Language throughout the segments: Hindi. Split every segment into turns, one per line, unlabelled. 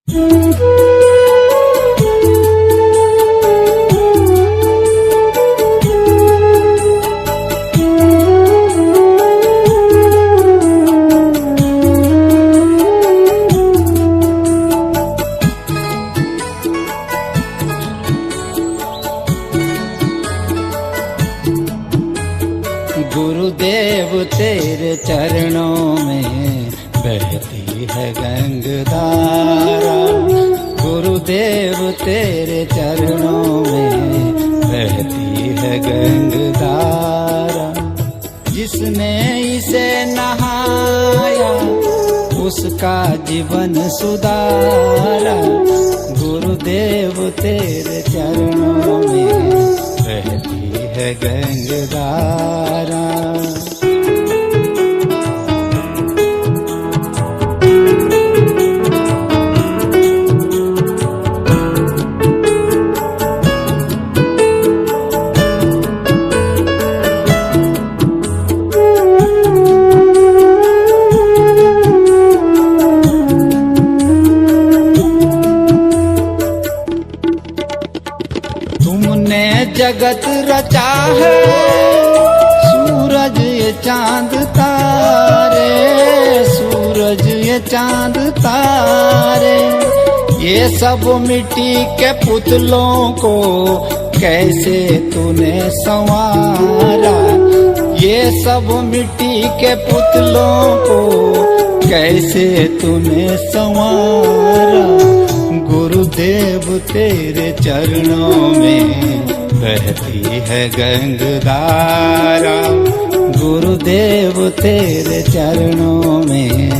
गुरुदेव तेरे चरणों में बहती है गंगधारा। गुरुदेव तेरे चरणों में बहती है गंगधारा। जिसने इसे नहाया उसका जीवन सुधारा। गुरुदेव तेरे चरणों में बहती है गंगधारा। तुमने जगत रचा है, सूरज ये चांद तारे, सूरज ये चांद तारे। ये सब मिट्टी के पुतलों को कैसे तूने संवारा। ये सब मिट्टी के पुतलों को कैसे तूने संवारा। गुरुदेव तेरे चरणों में बहती है गंगधारा। गुरुदेव तेरे चरणों में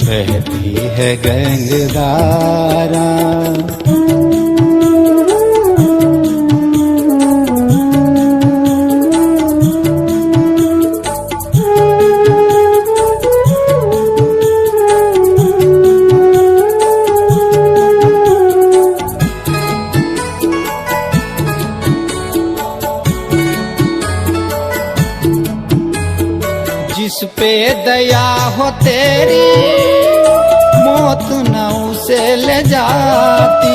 बहती है गंगधारा। जिस पे दया हो तेरी मौत न उसे ले जाती,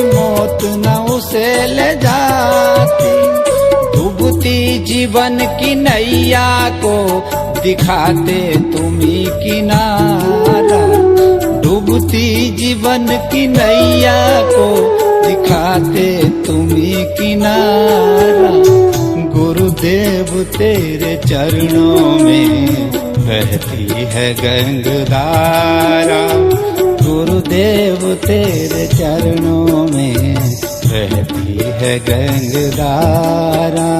मौत न उसे ले जाती। डूबती जीवन की नैया को दिखाते तुम्ही किनारा। डूबती जीवन की नैया को दिखाते तुम्ही किनारा। गुरुदेव तेरे चरणों में बहती है गंगधारा। गुरुदेव तेरे चरणों में बहती है गंगधारा।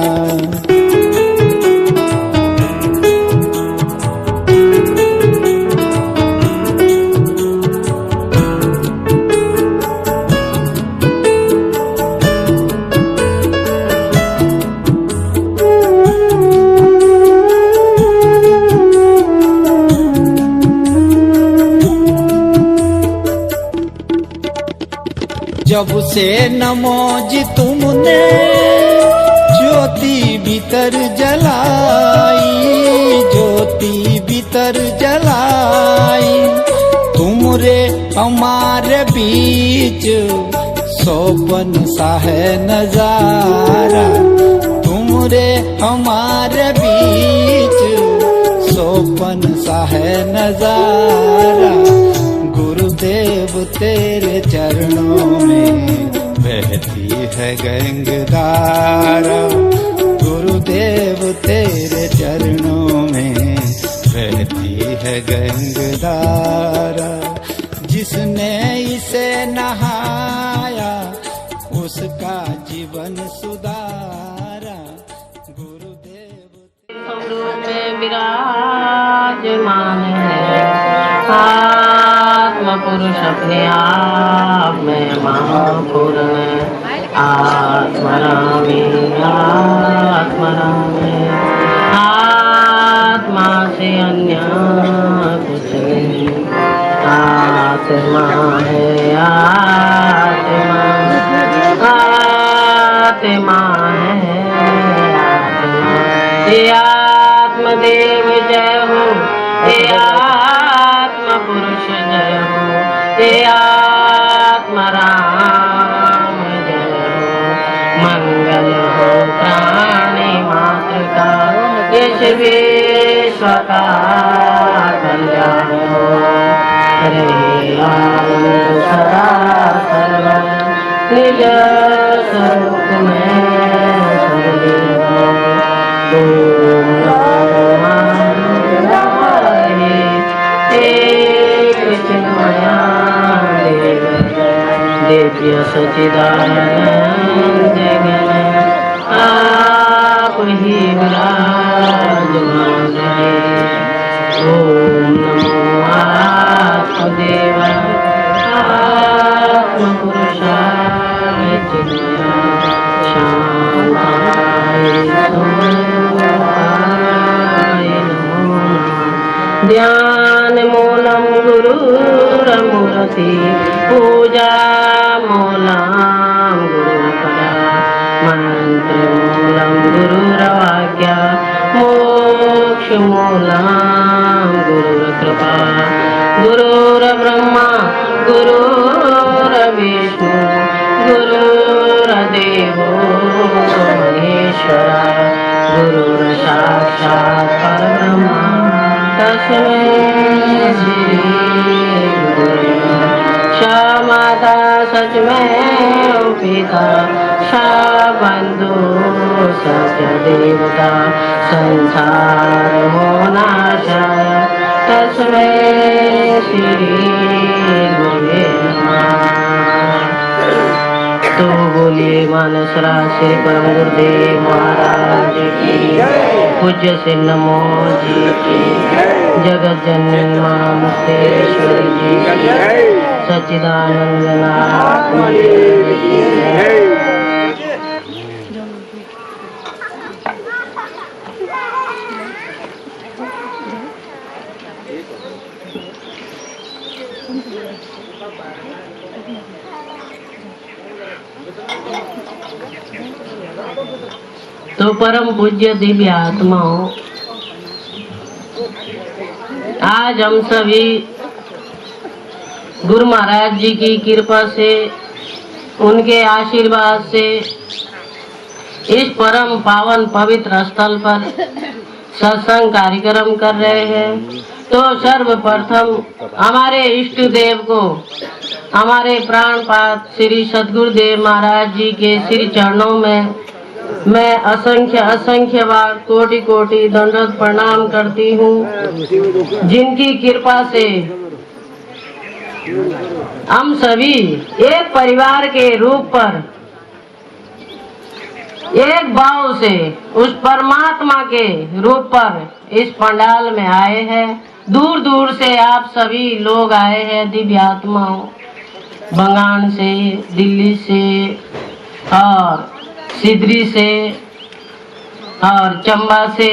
जब से नमोज तुमने ज्योति भीतर जलाई, ज्योति भीतर जलाई। तुमरे हमारे बीच सोपन सा है नजारा। तुमरे हमारे बीच सोपन सा है नजारा। गुरुदेव तेरे चरणों में बहती है गंगधारा। गुरुदेव तेरे चरणों में बहती है गंगधारा। जिसने इसे नहाया उसका जीवन सुधारा। गुरुदेव
स्वरूप में विराजमान है। आत्मा पुरुष अपने आप में महापूर्ण। आत्मरामी आत्मरामी, आत्मा से अन्य कुछ नहीं। आत्मा है आत्मा, आत्मा है आत्मा। हे आत्मदेव जय हो, हे आत्मा पुरुष जय हो, हे परमात्मा राम जय हो। मंगल हो प्राणी मात्र का, इस विश्व का कल्याण हो। हरे राम सदा सर्वं निज स्वरूप में सर्वदेव। ओम नमो नारायणे एक चिन्मया देव दिव्य सच्चिदानंद घन आप ही विराजमान रहे। ओम नमो आत्मदेवाय आत्मपुरुषाय चिन्मयाय शांताय सुखाय नमो नमः। ध्यान मूलम गुरुरमूर्ति पूजा मूलम गुरुपरा मंत्र मूलम गुरुरवाक्या मोक्ष मूलम गुरुकृपा। गुरुर्ब्रह्मा गुरुर्विष्णु गुरुर्देवो महेश्वरा। गुरुर्साक्षात् परब्रह्म तस्मै श्री गुरुवे नमः। सा माता सचमेव पिता सा बंधु सच देवता संसार मोनाशाय तस्मै श्री गुरुवे नमः। तो बोलिए मानसरा श्री परम गुरुदेव महाराज की, पूज्य श्री नमो जी की, जगत जननी मां मुक्तेश्वरी जी की, सच्चिदानंद नाथ देव की। तो परम पूज्य दिव्य आत्माओं, आज हम सभी गुरु महाराज जी की कृपा से, उनके आशीर्वाद से इस परम पावन पवित्र स्थल पर सत्संग कार्यक्रम कर रहे हैं। तो सर्वप्रथम हमारे इष्ट देव को, हमारे प्राणपात श्री सद्गुरुदेव महाराज जी के श्री चरणों में मैं असंख्य बार कोटि कोटि दंडवत प्रणाम करती हूँ, जिनकी कृपा से हम सभी एक परिवार के रूप पर एक भाव से उस परमात्मा के रूप पर इस पंडाल में आए हैं। दूर दूर से आप सभी लोग आए हैं, दिव्य आत्माओं, बंगाल से, दिल्ली से और सिद्धरी से और चंबा से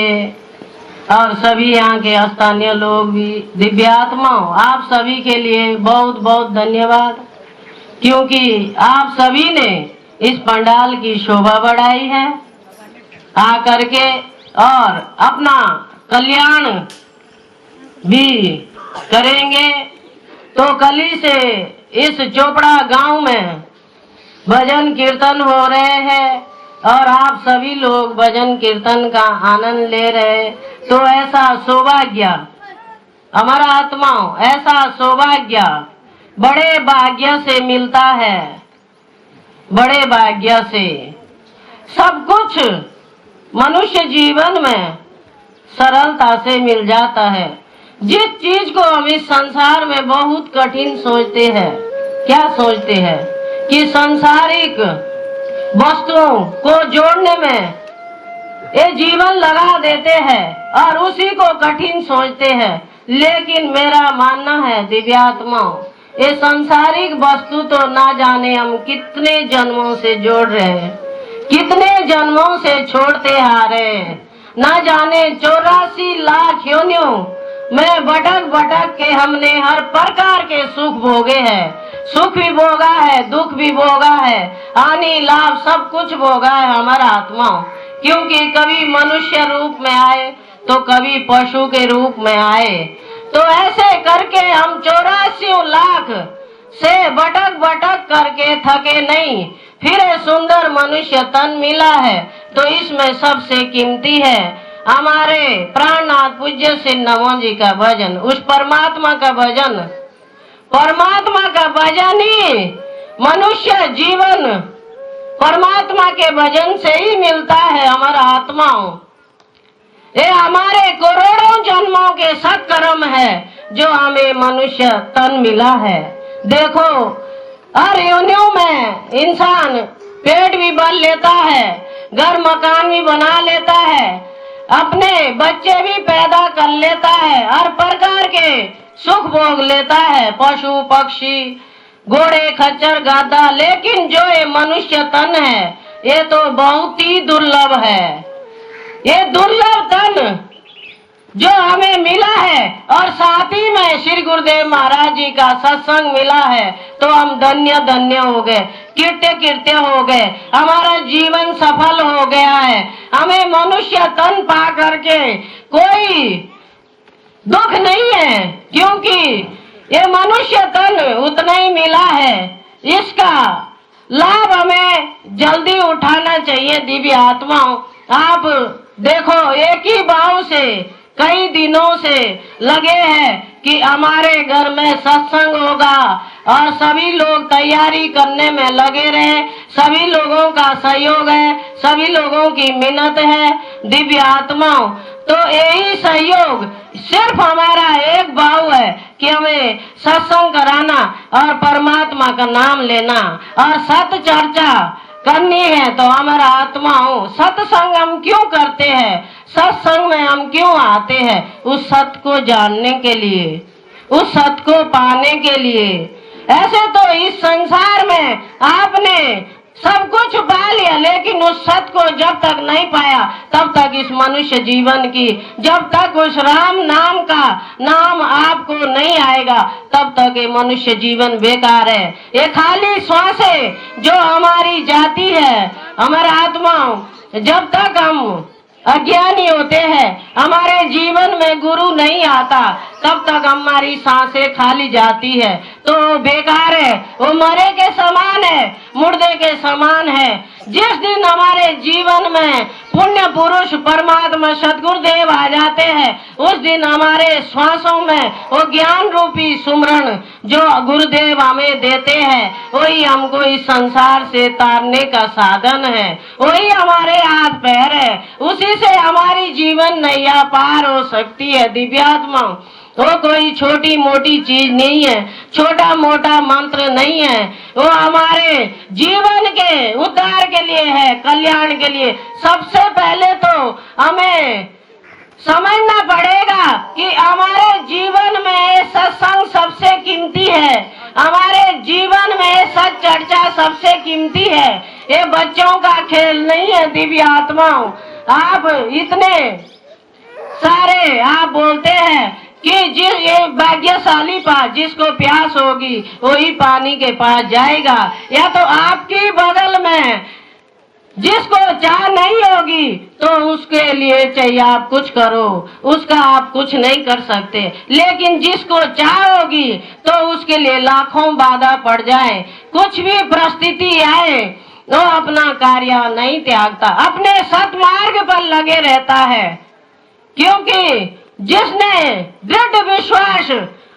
और सभी यहाँ के स्थानीय लोग भी। दिव्य आत्माओं, आप सभी के लिए बहुत बहुत धन्यवाद, क्योंकि आप सभी ने इस पंडाल की शोभा बढ़ाई है आकर के और अपना कल्याण भी करेंगे। तो कली से इस चोपड़ा गांव में भजन कीर्तन हो रहे हैं और आप सभी लोग भजन कीर्तन का आनंद ले रहे। तो ऐसा सौभाग्य हमारा आत्माओं, ऐसा सौभाग्य बड़े भाग्य से मिलता है। बड़े भाग्य से सब कुछ मनुष्य जीवन में सरलता से मिल जाता है। जिस चीज को हम इस संसार में बहुत कठिन सोचते हैं, क्या सोचते हैं कि सांसारिक वस्तुओं को जोड़ने में ये जीवन लगा देते हैं और उसी को कठिन सोचते हैं। लेकिन मेरा मानना है दिव्यात्माओं, ये सांसारिक वस्तु तो ना जाने हम कितने जन्मों से जोड़ रहे हैं, कितने जन्मों से छोड़ते आ रहे हैं। ना जाने 84 लाख योनियों में भटक भटक के हमने हर प्रकार के सुख भोगे हैं। सुख भी भोगा है, दुख भी भोगा है, हानि लाभ सब कुछ भोगा है हमारा आत्माओं। क्योंकि कभी मनुष्य रूप में आए तो कभी पशु के रूप में आए। तो ऐसे करके हम 84 लाख से भटक भटक करके थके नहीं, फिर एक सुंदर मनुष्य तन मिला है तो इसमें सबसे कीमती है हमारे प्राणनाथ पूज्य श्री नमो जी का भजन, उस परमात्मा का भजन। परमात्मा का भजन ही मनुष्य जीवन परमात्मा के भजन से ही मिलता है हमारा आत्माओं। ये हमारे करोड़ों जन्मों के सत्कर्म है जो हमें मनुष्य तन मिला है। देखो हर योनियों में इंसान पेट भी भर लेता है, घर मकान भी बना लेता है, अपने बच्चे भी पैदा कर लेता है, हर प्रकार के सुख भोग लेता है, पशु पक्षी घोड़े खच्चर गाधा। लेकिन जो ये मनुष्य तन है ये तो बहुत ही दुर्लभ है। ये दुर्लभ तन जो हमें मिला है और साथ ही में श्री गुरुदेव महाराज जी का सत्संग मिला है तो हम धन्य धन्य हो गए, कृत्य कृत्य हो गए, हमारा जीवन सफल हो गया है। हमें मनुष्य तन पा करके कोई दुख नहीं है, क्योंकि ये मनुष्य तन उतना ही मिला है। इसका लाभ हमें जल्दी उठाना चाहिए। दिव्य आत्माओं, आप देखो एक ही भाव से कई दिनों से लगे हैं कि हमारे घर में सत्संग होगा और सभी लोग तैयारी करने में लगे रहे। सभी लोगों का सहयोग है, सभी लोगों की मेहनत है। दिव्य आत्माओं, तो यही सहयोग सिर्फ हमारा एक भाव है कि हमें सत्संग कराना और परमात्मा का नाम लेना और सत चर्चा करनी है। तो हमारा आत्माओं, सत्संग हम क्यों करते हैं, सत्संग में हम क्यों आते हैं? उस सत्य को जानने के लिए, उस सत्य को पाने के लिए। ऐसे तो इस संसार में आपने सब कुछ पा लिया, लेकिन उस सत्य को जब तक नहीं पाया तब तक इस मनुष्य जीवन की, जब तक उस राम नाम का नाम आपको नहीं आएगा तब तक ये मनुष्य जीवन बेकार है। ये खाली श्वासें जो हमारी जाती है, हमारा आत्माओं, जब तक हम अज्ञानी होते हैं, हमारे जीवन में गुरु नहीं आता, तब तक हमारी सांसें खाली जाती है तो बेकार है, वो मरे के समान है, मुर्दे के समान है। जिस दिन हमारे जीवन में पुण्य पुरुष परमात्मा सद्गुरुदेव आ जाते हैं, उस दिन हमारे श्वासों में वो ज्ञान रूपी सुमरण जो गुरुदेव हमें देते हैं वही हमको इस संसार से तारने का साधन है, वही हमारे हाथ पैर है, उसी से हमारी जीवन नैया पार हो सकती है। दिव्यात्मा, वो कोई छोटी मोटी चीज नहीं है, छोटा मोटा मंत्र नहीं है, वो हमारे जीवन के उद्धार के लिए है, कल्याण के लिए। सबसे पहले तो हमें समझना पड़ेगा कि हमारे जीवन में सत्संग सबसे कीमती है, हमारे जीवन में सच चर्चा सबसे कीमती है। ये बच्चों का खेल नहीं है। दिव्य आत्माओं, आप इतने सारे आप बोलते हैं कि ये भाग्यशाली पास जिसको प्यास होगी वही पानी के पास जाएगा, या तो आपकी बगल में जिसको चाह नहीं होगी तो उसके लिए चाहिए आप कुछ करो, उसका आप कुछ नहीं कर सकते। लेकिन जिसको चाह होगी तो उसके लिए लाखों बाधा पड़ जाए, कुछ भी परिस्थिति आए वो अपना कार्य नहीं त्यागता, अपने सत्मार्ग पर लगे रहता है। क्योंकि जिसने दृढ़ विश्वास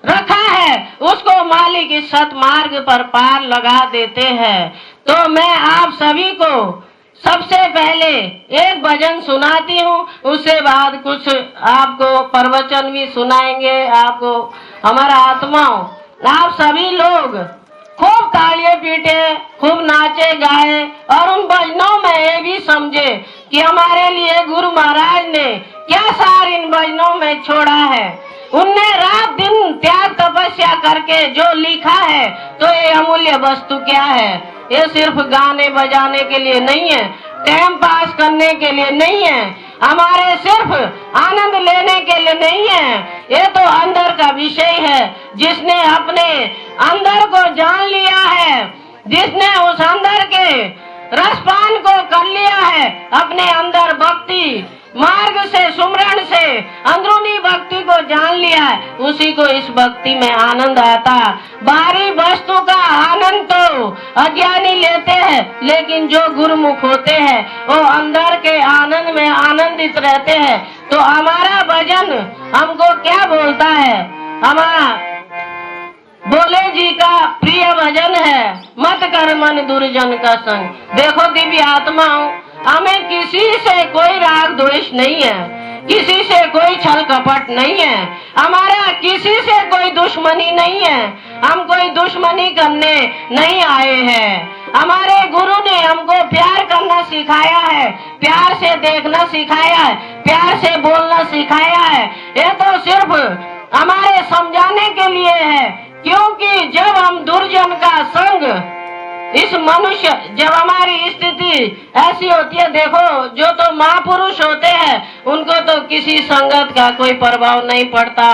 रखा है उसको मालिक इस सत्मार्ग पर पार लगा देते हैं। तो मैं आप सभी को सबसे पहले एक भजन सुनाती हूँ, उसके बाद कुछ आपको प्रवचन भी सुनाएंगे। आपको हमारा आत्माओं, आप सभी लोग खूब तालियां पीटे, खूब नाचे गाए और उन भजनों में ये भी समझे कि हमारे लिए गुरु महाराज ने क्या सार इन भजनों में छोड़ा है। उनने रात दिन त्याग तपस्या करके जो लिखा है, तो ये अमूल्य वस्तु क्या है? ये सिर्फ गाने बजाने के लिए नहीं है, टाइम पास करने के लिए नहीं है, हमारे सिर्फ आनंद लेने के लिए नहीं है। ये तो अंदर का विषय है। जिसने अपने अंदर को जान लिया है, जिसने उस अंदर के रसपान को कर लिया है, अपने अंदर भक्ति मार्ग से, सुमरण से अंदरूनी भक्ति को जान लिया है, उसी को इस भक्ति में आनंद आता। बाहरी वस्तु का आनंद तो अज्ञानी लेते हैं, लेकिन जो गुरुमुख होते हैं वो अंदर के आनंद में आनंदित रहते हैं। तो हमारा भजन हमको क्या बोलता है? हमारा बोले जी का प्रिय भजन है, मत कर मन दुर्जन का संग। देखो दिव्य आत्माओं, हमें किसी से कोई राग द्वेष नहीं है, किसी से कोई छल कपट नहीं है, हमारा किसी से कोई दुश्मनी नहीं है, हम कोई दुश्मनी करने नहीं आए हैं। हमारे गुरु ने हमको प्यार करना सिखाया है, प्यार से देखना सिखाया है, प्यार से बोलना सिखाया है। ये तो सिर्फ हमारे समझाने के लिए है, क्योंकि जब हम दुर्जन का संग, इस मनुष्य, जब हमारी स्थिति ऐसी होती है, देखो जो तो महापुरुष होते हैं उनको तो किसी संगत का कोई प्रभाव नहीं पड़ता,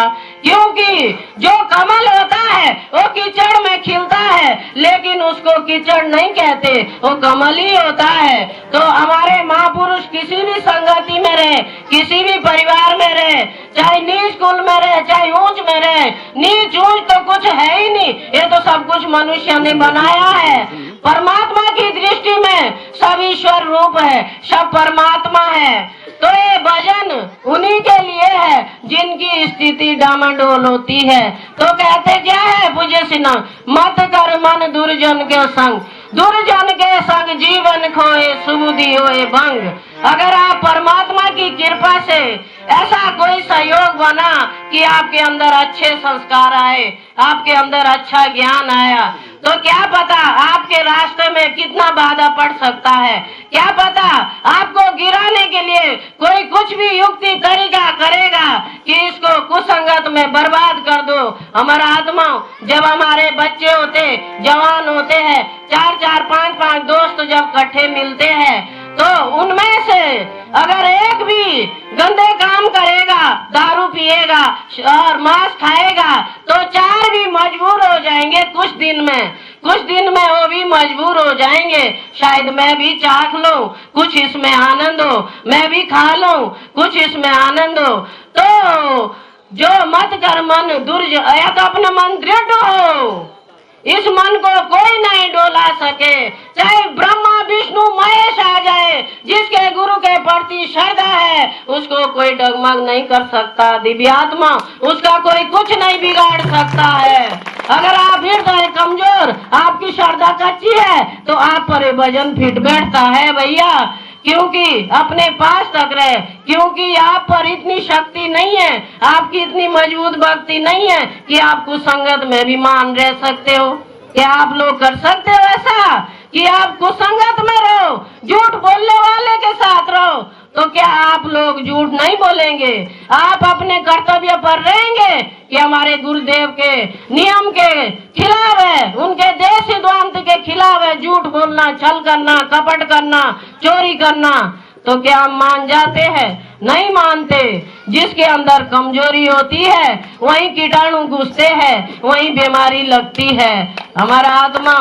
क्योंकि जो कमल होता है वो कीचड़ में खिलता है, लेकिन उसको कीचड़ नहीं कहते, वो कमल ही होता है। तो हमारे महापुरुष किसी भी संगति में रहे, किसी भी परिवार में रहे, चाहे नीच कुल में रहे, चाहे ऊंच में रहे, नीच ऊंच तो कुछ है ही नहीं, ये तो सब कुछ मनुष्य ने बनाया है। परमात्मा की दृष्टि में सब ईश्वर रूप है, सब परमात्मा है। तो ये भजन उन्हीं के लिए है जिनकी स्थिति डामाडोल होती है। तो कहते क्या है पूज्य सिन्हा, मत कर मन दुर्जन के संग, दुर्जन के संग जीवन खोए सुबुद्धि होए भंग। अगर आप परमात्मा की कृपा से ऐसा कोई सहयोग बना कि आपके अंदर अच्छे संस्कार आए, आपके अंदर अच्छा ज्ञान आया, तो क्या पता आपके रास्ते में कितना बाधा पड़ सकता है, क्या पता आपको गिराने के लिए कोई कुछ भी युक्ति तरीका करेगा कि इसको कुसंगत में बर्बाद कर दो। हमारा आत्मा, जब हमारे बच्चे होते, जवान होते हैं, 4-4, 5-5 दोस्त जब इकट्ठे मिलते हैं, तो उनमें से अगर एक भी गंदे काम करेगा, दारू पिएगा और मांस खाएगा, तो 4 भी मजबूर हो जाएंगे कुछ दिन में वो भी मजबूर हो जाएंगे। शायद मैं भी चाख लूं, कुछ इसमें आनंद हो, मैं भी खा लूं, कुछ इसमें आनंद हो। तो जो मत कर मन दुर्जन, या तो अपना मन दृढ़ हो, इस मन को कोई नहीं डोला सके, चाहे ब्रह्मा विष्णु महेश आ जाए, जिसके गुरु के प्रति श्रद्धा है उसको कोई डगमग नहीं कर सकता। दिव्यात्मा, उसका कोई कुछ नहीं बिगाड़ सकता है। अगर आप हृदय कमजोर, आपकी श्रद्धा कच्ची है, तो आप पर भजन फिट बैठता है भैया, क्योंकि अपने पास तक रहे, क्योंकि आप पर इतनी शक्ति नहीं है, आपकी इतनी मजबूत भक्ति नहीं है कि आप कुसंगत में भी मान रह सकते हो। क्या आप लोग कर सकते हो ऐसा कि आप कुसंगत में रहो, झूठ बोलने वाले के साथ रहो? तो क्या आप लोग झूठ नहीं बोलेंगे? आप अपने कर्तव्य पर रहेंगे कि हमारे गुरुदेव के नियम के खिलाफ है, उनके देश सिद्धांत के खिलाफ है झूठ बोलना, छल करना, कपट करना, चोरी करना? तो क्या हम मान जाते हैं? नहीं मानते। जिसके अंदर कमजोरी होती है वहीं कीटाणु घुसते हैं, वहीं बीमारी लगती है। हमारा आत्मा,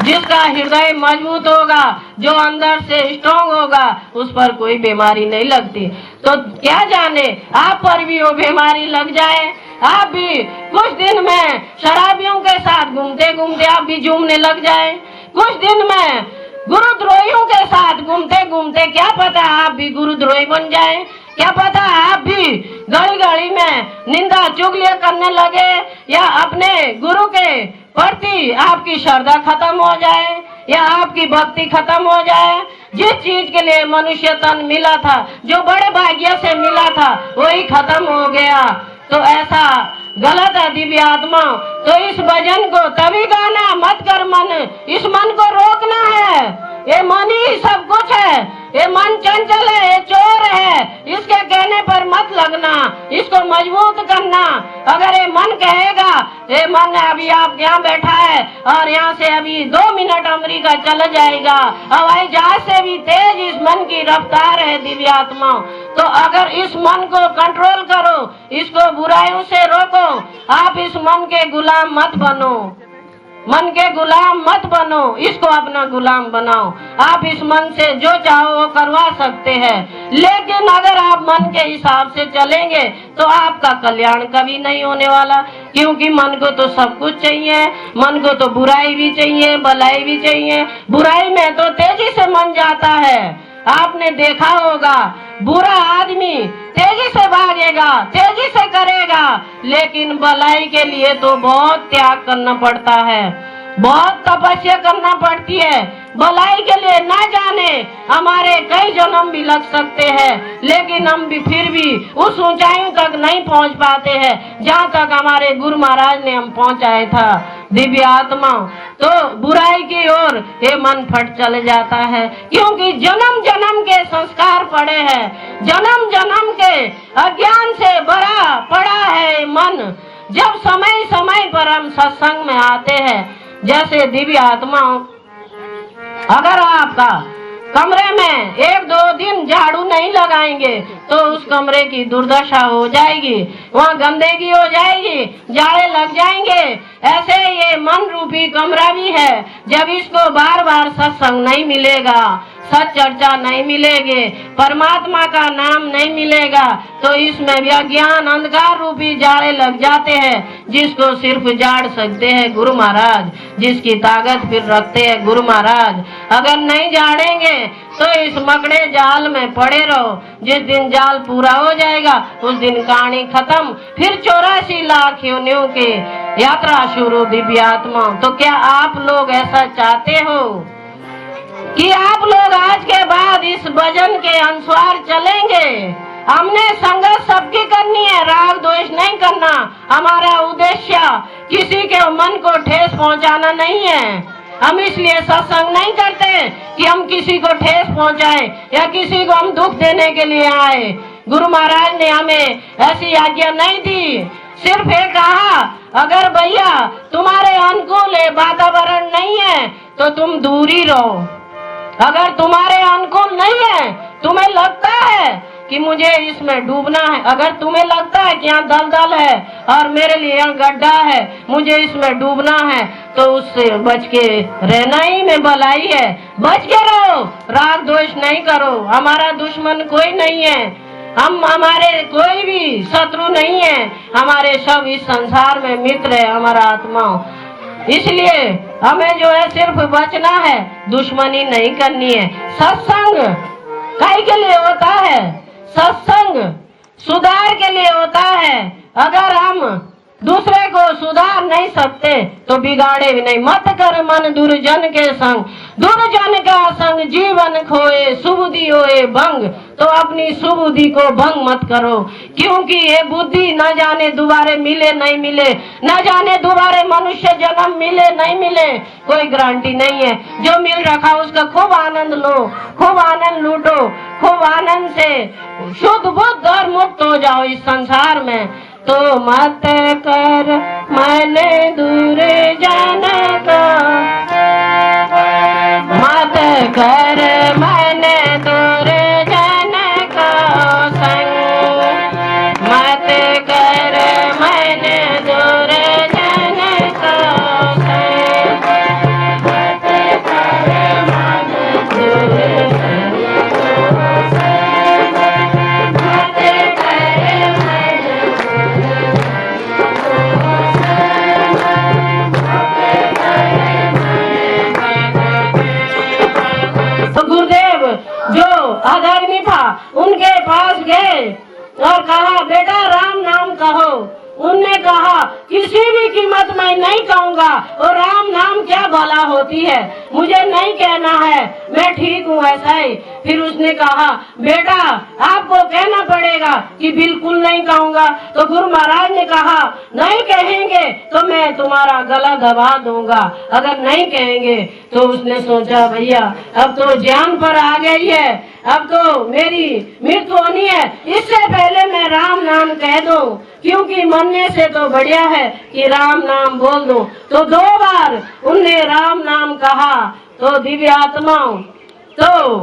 जिसका हृदय मजबूत होगा, जो अंदर से स्ट्रांग होगा, उस पर कोई बीमारी नहीं लगती। तो क्या जाने आप पर भी वो बीमारी लग जाए, आप भी कुछ दिन में शराबियों के साथ घूमते घूमते आप भी झूमने लग जाए, कुछ दिन में गुरुद्रोहियों के साथ घूमते घूमते क्या पता आप भी गुरुद्रोही बन जाए, क्या पता आप भी गली गली में निंदा चुगलियां करने लगे, या अपने गुरु के प्रति आपकी श्रद्धा खत्म हो जाए, या आपकी भक्ति खत्म हो जाए। जिस चीज के लिए मनुष्य तन मिला था, जो बड़े भाग्य से मिला था, वही खत्म हो गया। तो ऐसा गलत है दिव्य आत्मा। तो इस भजन को तभी गाना, मत कर मन, इस मन को रोकना है। ये मन ही सब कुछ है, ये मन चंचल है, ये चोर है, इसके कहने पर मत लगना, इसको मजबूत करना। अगर ये मन कहेगा, ये मन अभी आप यहाँ बैठा है और यहाँ से अभी 2 मिनट अमेरिका चला जाएगा, हवाई जहाज से भी तेज इस मन की रफ्तार है दिव्य आत्मा। तो अगर इस मन को कंट्रोल करो, इसको बुराइयों से रोको, आप इस मन के गुलाम मत बनो। मन के गुलाम मत बनो, इसको अपना गुलाम बनाओ। आप इस मन से जो चाहो वो करवा सकते हैं, लेकिन अगर आप मन के हिसाब से चलेंगे तो आपका कल्याण कभी नहीं होने वाला। क्योंकि मन को तो सब कुछ चाहिए, मन को तो बुराई भी चाहिए, भलाई भी चाहिए। बुराई में तो तेजी से मन जाता है। आपने देखा होगा, बुरा आदमी तेजी से भागेगा, तेजी से करेगा, लेकिन भलाई के लिए तो बहुत त्याग करना पड़ता है, बहुत तपस्या करना पड़ती है। भलाई के लिए ना जाने हमारे कई जन्म भी लग सकते हैं, लेकिन हम भी फिर भी उस ऊंचाइयों तक नहीं पहुंच पाते हैं जहां तक हमारे गुरु महाराज ने हम पहुंचाया था। दिव्य आत्मा तो बुराई की ओर ये मन फट चले जाता है, क्योंकि जन्म जन्म के संस्कार पड़े हैं, जन्म जन्म के अज्ञान से भरा पड़ा है मन। जब समय समय पर हम सत्संग में आते हैं, जैसे दिव्य आत्मा, अगर आपका कमरे में 1-2 दिन झाड़ू नहीं लगाएंगे तो उस कमरे की दुर्दशा हो जाएगी, वहाँ गंदगी हो जाएगी, जाड़े लग जाएंगे। ऐसे ये मन रूपी कमरा भी है, जब इसको बार बार सत्संग नहीं मिलेगा, सच चर्चा नहीं मिलेगी, परमात्मा का नाम नहीं मिलेगा, तो इसमें भी अज्ञान अंधकार रूपी जाड़े लग जाते हैं, जिसको सिर्फ जाड़ सकते हैं गुरु महाराज, जिसकी ताकत फिर रखते हैं गुरु महाराज। अगर नहीं जाड़ेंगे तो इस मकड़े जाल में पड़े रहो। जिस दिन जाल पूरा हो जाएगा उस दिन कहानी खत्म, फिर 84 लाख योनियों की यात्रा शुरू। दिव्य आत्मा तो क्या आप लोग ऐसा चाहते हो कि आप लोग आज के बाद इस भजन के अनुसार चलेंगे? हमने संगत सबकी करनी है, राग द्वेष नहीं करना। हमारा उद्देश्य किसी के मन को ठेस पहुंचाना नहीं है। हम इसलिए सत्संग नहीं करते कि हम किसी को ठेस पहुंचाए या किसी को हम दुख देने के लिए आए। गुरु महाराज ने हमें ऐसी आज्ञा नहीं दी, सिर्फ ये कहा, अगर भैया तुम्हारे अनुकूल वातावरण नहीं है तो तुम दूर ही रहो। अगर तुम्हारे अनुकूल नहीं है, तुम्हें लगता है कि मुझे इसमें डूबना है, अगर तुम्हें लगता है कि यहाँ दलदल है और मेरे लिए यहाँ गड्ढा है, मुझे इसमें डूबना है, तो उससे बच के रहना ही में भलाई है। बच के रहो, राग द्वेष नहीं करो। हमारा दुश्मन कोई नहीं है, हमारे कोई भी शत्रु नहीं है, हमारे सब इस संसार में मित्र है, हमारा आत्मा। इसलिए हमें जो है सिर्फ बचना है, दुश्मनी नहीं करनी है। सत्संग काहे के लिए होता है? सत्संग सुधार के लिए होता है। अगर हम दूसरे को सुधार नहीं सकते तो बिगाड़े भी नहीं। मत कर मन दुर्जन के संग, दुर्जन का संग जीवन खोए, सुबुद्धि होए भंग। तो अपनी सुबुद्धि को भंग मत करो, क्योंकि ये बुद्धि न जाने दोबारे मिले नहीं मिले, न जाने दोबारे मनुष्य जन्म मिले नहीं मिले, कोई गारंटी नहीं है। जो मिल रखा उसका खूब आनंद लो, खूब आनंद लूटो, खूब आनंद से शुद्ध बुद्ध और मुक्त हो जाओ इस संसार में। तो मत कर मैंने दूर जाने का, मत कर मैंने दूर जाने का संग, मत कर मैंने दूर जाने का संग, मत कर मैंने दूर जाने का संग, मत कर अधर्मी था, उनके पास गए और कहा, बेटा राम नाम कहो। उनने कहा, किसी भी कीमत में नहीं कहूँगा, और राम नाम क्या भला होती है, मुझे नहीं कहना है, मैं ठीक हूँ ऐसा ही। फिर उसने कहा, बेटा आपको कहना पड़ेगा कि बिल्कुल नहीं कहूँगा। तो गुरु महाराज ने कहा, नहीं कहेंगे तो मैं तुम्हारा गला दबा दूंगा, अगर नहीं कहेंगे। तो उसने सोचा, भैया अब तो जान पर आ गई है, अब तो मेरी मृत्यु होनी है, इससे पहले मैं राम नाम कह दूं, क्योंकि मरने से तो बढ़िया है कि राम नाम बोल दूं। तो 2 बार उनने राम नाम कहा। तो दिव्य आत्माओं, तो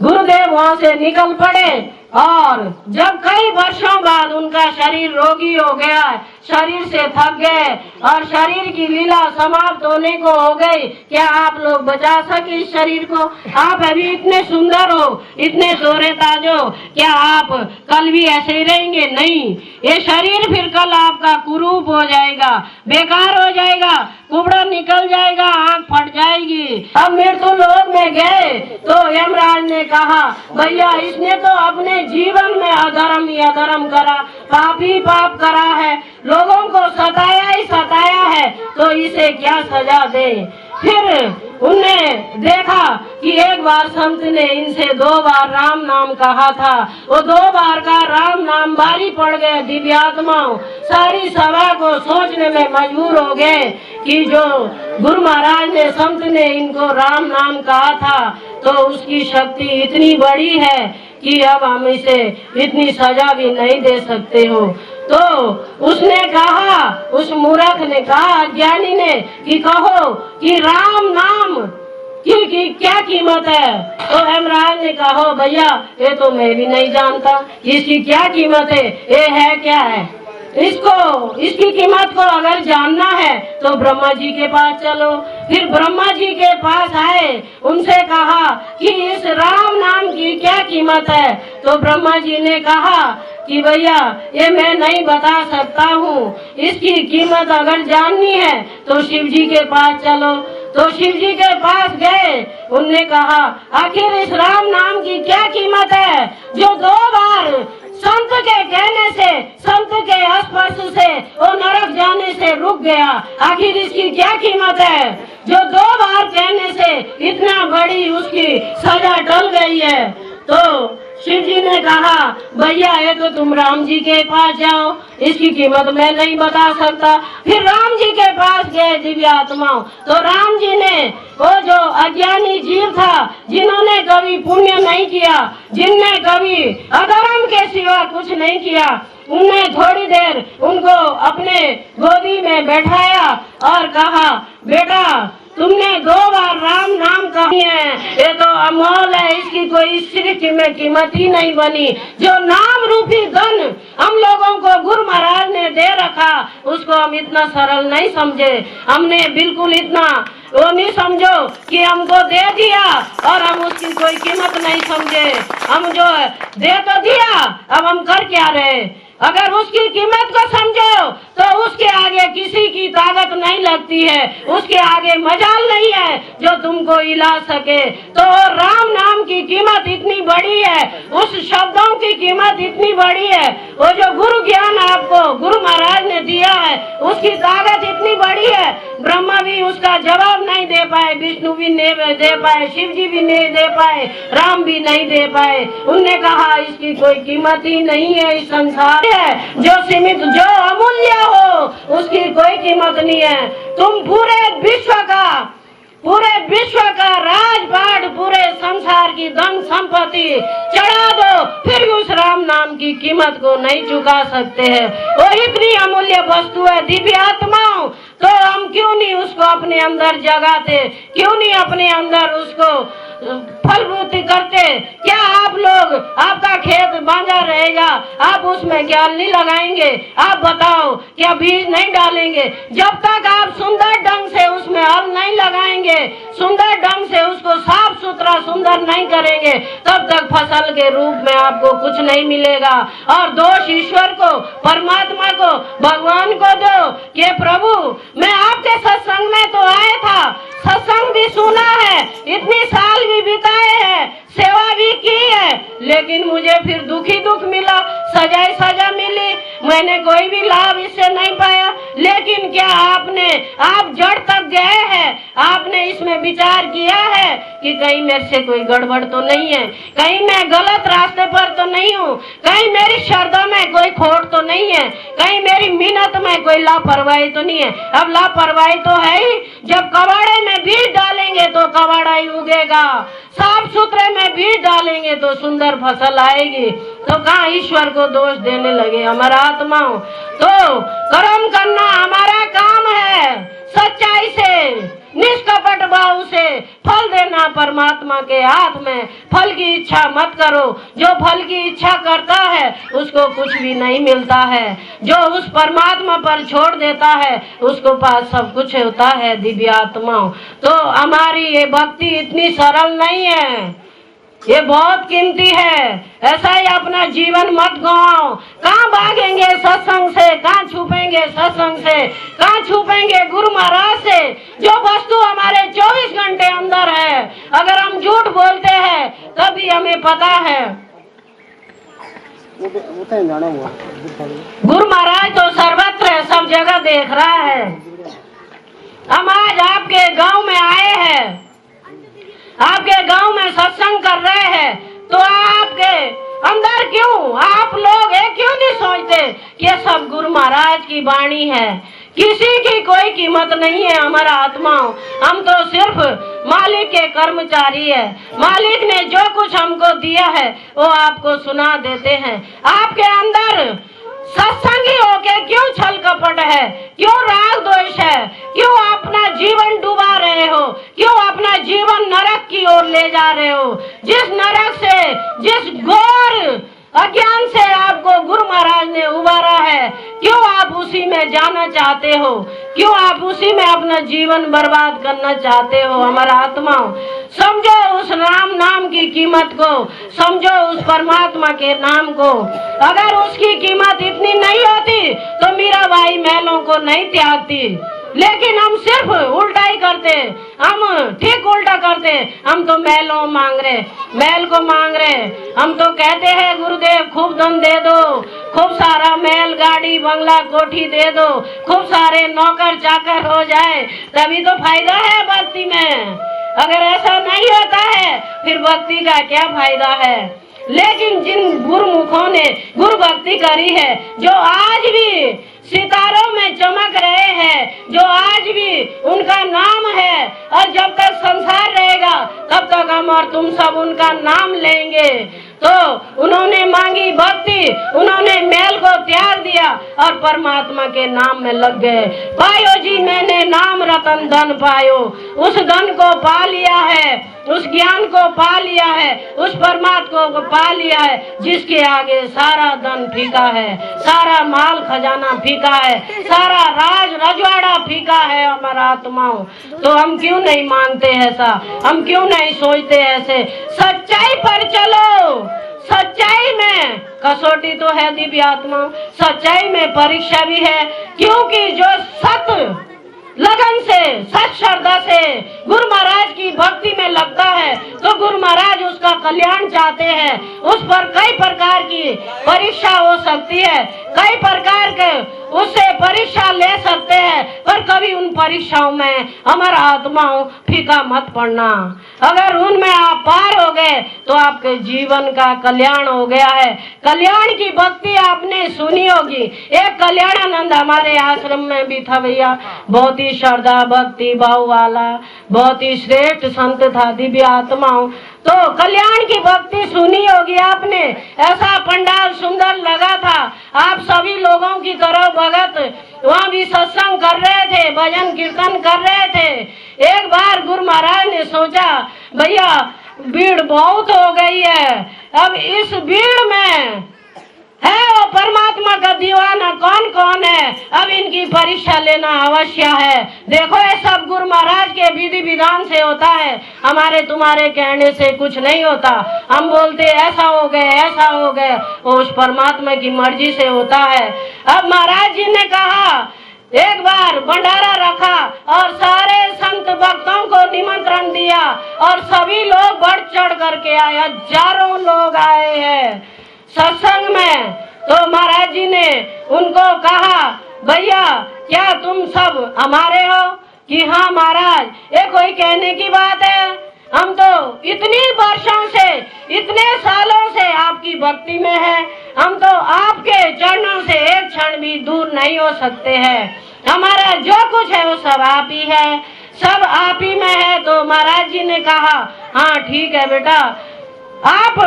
गुरुदेव वहाँ से निकल पड़े, और जब कई वर्षों बाद उनका शरीर रोगी हो गया, शरीर से थक गए और शरीर की लीला समाप्त होने को हो गई। क्या आप लोग बचा सके इस शरीर को? आप अभी इतने सुंदर हो, इतने जोरे ताज हो, क्या आप कल भी ऐसे ही रहेंगे? नहीं, ये शरीर फिर कल आपका कुरूप हो जाएगा, बेकार हो जाएगा, कुबड़ा निकल जाएगा, आंख फट जाएगी। अब मृत्यु लोक में गए तो यमराज ने कहा, भैया इसने तो अपने जीवन में अधर्म ही अधर्म करा, पाप ही पाप करा है, लोगों को सताया ही सताया है, तो इसे क्या सजा दे? फिर उनने देखा कि एक बार संत ने इनसे 2 बार राम नाम कहा था, वो 2 बार का राम नाम भारी पड़ गए दिव्यात्माओं। सारी सभा को सोचने में मजबूर हो गए कि जो गुरु महाराज ने संत ने इनको राम नाम कहा था तो उसकी शक्ति इतनी बड़ी है कि अब हम इसे इतनी सजा भी नहीं दे सकते हो। तो उसने कहा, उस मूर्ख ने कहा, अज्ञानी ने, कि कहो कि राम नाम की क्या कीमत है? तो हेमराज ने कहा, भैया ये तो मैं भी नहीं जानता, इसकी क्या कीमत है, ये है क्या है? इसकी कीमत को अगर जानना है तो ब्रह्मा जी के पास चलो। फिर ब्रह्मा जी के पास आए, उनसे कहा कि इस राम नाम की क्या कीमत है? तो ब्रह्मा जी ने कहा कि भैया ये मैं नहीं बता सकता हूँ, इसकी कीमत अगर जाननी है तो शिव जी के पास चलो। तो शिव जी के पास गए, उनने कहा, आखिर इस राम नाम की क्या कीमत है जो 2 बार संत के कहने से, संत के स्पर्श से वो नरक जाने से रुक गया? आखिर इसकी क्या कीमत है जो 2 बार कहने से इतना बड़ी उसकी सजा टल गई है? तो शिव जी ने कहा, भैया ये तो तुम राम जी के पास जाओ, इसकी कीमत मैं नहीं बता सकता। फिर राम जी के पास गए दिव्य आत्माओं, तो राम जी ने वो जो अज्ञानी जीव था, जिन्होंने कभी पुण्य नहीं किया, जिनने कभी अधर्म के सिवा कुछ नहीं किया, उनने थोड़ी देर उनको अपने गोदी में बैठाया और कहा, बेटा तुमने 2 बार राम नाम कहा है, ये तो अमोल है, इसकी कोई सृष्टि में कीमत ही नहीं बनी। जो नाम रूपी धन हम लोगों को गुरु महाराज ने दे रखा, उसको हम इतना सरल नहीं समझे। हमने बिल्कुल इतना वो नहीं समझो कि हमको दे दिया और हम उसकी कोई कीमत नहीं समझे। हम जो दे तो दिया, अब हम कर क्या रहे? अगर उसकी कीमत को समझो तो उसके आगे किसी की ताकत नहीं लगती है, उसके आगे मजाल नहीं है जो तुमको हिला सके। तो राम नाम की कीमत इतनी बड़ी है, उस शब्दों की कीमत इतनी बड़ी है, वो जो गुरु ज्ञान आपको गुरु महाराज ने दिया है उसकी ताकत इतनी बड़ी है, ब्रह्मा भी उसका जवाब नहीं दे पाए, विष्णु भी नहीं दे पाए, शिव जी भी नहीं दे पाए, राम भी नहीं दे पाए। उनने कहा इसकी कोई कीमत ही नहीं है, इस संसार है जो सीमित, जो अमूल्य हो उसकी कोई कीमत नहीं है। तुम पूरे विश्व का राजपाट, पूरे संसार की धन संपत्ति चढ़ा दो, फिर भी उस राम नाम की कीमत को नहीं चुका सकते हैं। वो इतनी अमूल्य वस्तु है दिव्य आत्माओं, तो हम क्यों नहीं उसको अपने अंदर जगाते, क्यों नहीं अपने अंदर उसको फलभूति करते? क्या आप लोग, आपका खेत बांझा रहेगा, आप उसमें क्या नहीं लगाएंगे? आप बताओ, क्या बीज नहीं डालेंगे? जब तक आप सुंदर ढंग से उसमें हल नहीं लगाएंगे, सुंदर ढंग से उसको साफ सुथरा सुंदर नहीं करेंगे, तब तक फसल के रूप में आपको कुछ नहीं मिलेगा। और दोष ईश्वर को, परमात्मा को, भगवान को दो कि प्रभु मैं आपके सत्संग में तो आया था, सत्संग भी सुना है, इतनी साल भी बिताए हैं, सेवा भी की है, लेकिन मुझे फिर दुखी दुख मिला, सजा मिली, मैंने कोई भी लाभ इससे नहीं पाया। लेकिन क्या आप जड़ तक गए हैं, आपने इसमें विचार किया है कि कहीं मेरे से कोई गड़बड़ तो नहीं है, कहीं मैं गलत रास्ते पर तो नहीं हूँ, कहीं मेरी श्रद्धा में कोई खोट तो नहीं है, कहीं मेरी मेहनत में कोई लापरवाही तो नहीं है? अब लापरवाही तो है ही, जब कबाड़े में बीज डालेंगे तो कबाड़ा ही उगेगा, साफ सुथरे में बीज डालेंगे तो सुंदर फसल आएगी। तो कहाँ ईश्वर को दोष देने लगे हमारा आत्माओं? तो कर्म करना हमारा काम है, सच्चाई से निष्कपट भाव से फल देना परमात्मा के हाथ में। फल की इच्छा मत करो। जो फल की इच्छा करता है उसको कुछ भी नहीं मिलता है। जो उस परमात्मा पर छोड़ देता है उसको पास सब कुछ होता है दिव्य आत्माओं। तो हमारी ये भक्ति इतनी सरल नहीं है, ये बहुत कीमती है। ऐसा ही अपना जीवन मत गवाओ। कहाँ भागेंगे सत्संग से, कहाँ छुपेंगे सत्संग से, कहाँ छुपेंगे गुरु महाराज से। जो वस्तु हमारे 24 घंटे अंदर है, अगर हम झूठ बोलते हैं तभी हमें पता है। गुरु महाराज तो सर्वत्र है, सब जगह देख रहा है। हम आज आपके गांव में आए हैं, आपके गांव में सत्संग कर रहे हैं, तो आपके अंदर क्यों आप लोग ये क्यों नहीं सोचते कि ये सब गुरु महाराज की वाणी है। किसी की कोई कीमत नहीं है हमारा आत्माओं। हम तो सिर्फ मालिक के कर्मचारी है। मालिक ने जो कुछ हमको दिया है वो आपको सुना देते हैं। आपके अंदर सत्संगी होके क्यों छल कपट है, क्यों राग द्वेष है, क्यों अपना जीवन डुबा रहे हो, क्यों अपना जीवन नरक की ओर ले जा रहे हो। जिस नरक से, जिस घोर अज्ञान से आपको गुरु महाराज ने उबारा है, क्यों आप उसी में जाना चाहते हो, क्यों आप उसी में अपना जीवन बर्बाद करना चाहते हो। हमारा आत्माओं, समझो उस नाम की कीमत को, समझो उस परमात्मा के नाम को। अगर उसकी कीमत इतनी नहीं होती तो मीराबाई महलों को नहीं त्यागती। लेकिन हम सिर्फ उल्टा ही करते, हम ठीक उल्टा करते। हम तो महलों मांग रहे, महल को मांग रहे। हम तो कहते हैं गुरुदेव खूब धन दे दो, खूब सारा महल गाड़ी बंगला कोठी दे दो, खूब सारे नौकर चाकर हो जाए, तभी तो फायदा है भक्ति में। अगर ऐसा नहीं होता है फिर भक्ति का क्या फायदा है। लेकिन जिन गुरुमुखों ने गुरु भक्ति करी है, जो आज भी सितारों में चमक रहे हैं, जो आज भी उनका नाम है, और जब तक संसार रहेगा तब तक हम और तुम सब उनका नाम लेंगे। तो उन्होंने मांगी भक्ति, उन्होंने मेल को त्याग दिया और परमात्मा के नाम में लग गए। पायो जी मैंने नाम रतन धन पायो, उस धन को पा लिया है, उस ज्ञान को पा लिया है, उस परमात्मा को पा लिया है जिसके आगे सारा धन फीका है, सारा माल खजाना फीका है, सारा राज रजवाड़ा फीका है। हमारा आत्माओं, तो हम क्यों नहीं मांगते ऐसा, हम क्यों नहीं सोचते ऐसे। सच्चाई पर चलो, सच्चाई में कसौटी तो है दिव्य आत्मा, सच्चाई में परीक्षा भी है। क्योंकि जो सत लगन से, सच श्रद्धा से गुरु महाराज की भक्ति में लगता है तो गुरु महाराज उसका कल्याण चाहते हैं। उस पर कई प्रकार की परीक्षा हो सकती है, कई प्रकार के उससे परीक्षा ले सकते हैं, पर कभी उन परीक्षाओं में हमारा आत्माओं फीका मत पड़ना। अगर उनमें आप पार हो गए तो आपके जीवन का कल्याण हो गया है। कल्याण की भक्ति आपने सुनी होगी। एक कल्याणानंद हमारे आश्रम में भी था भैया, बहुत ही श्रद्धा भक्ति भाव वाला, बहुत ही श्रेष्ठ संत था दिव्य आत्माओं। तो कल्याण की भक्ति सुनी होगी आपने। ऐसा पंडाल सुंदर लगा था, आप सभी लोगों की तरह भगत वहाँ भी सत्संग कर रहे थे, भजन कीर्तन कर रहे थे। एक बार गुरु महाराज ने सोचा भैया भीड़ बहुत हो गई है, अब इस भीड़ में है वो परमात्मा का दीवाना कौन कौन है, अब इनकी परीक्षा लेना अवश्य है। देखो ये सब गुरु महाराज के विधि विधान से होता है, हमारे तुम्हारे कहने से कुछ नहीं होता। हम बोलते ऐसा हो गए ऐसा हो गए, उस परमात्मा की मर्जी से होता है। अब महाराज जी ने कहा, एक बार भंडारा रखा और सारे संत भक्तों को निमंत्रण दिया और सभी लोग बढ़ चढ़ करके आए, हजारों लोग आए हैं सत्संग में। तो महाराज जी ने उनको कहा भैया क्या तुम सब हमारे हो? कि हाँ महाराज। ये कोई कहने की बात है, हम तो इतनी वर्षों से, इतने सालों से आपकी भक्ति में है, हम तो आपके चरणों से एक क्षण भी दूर नहीं हो सकते हैं। हमारा जो कुछ है वो सब आप ही है, सब आप ही में है। तो महाराज जी ने कहा हाँ ठीक है बेटा, आप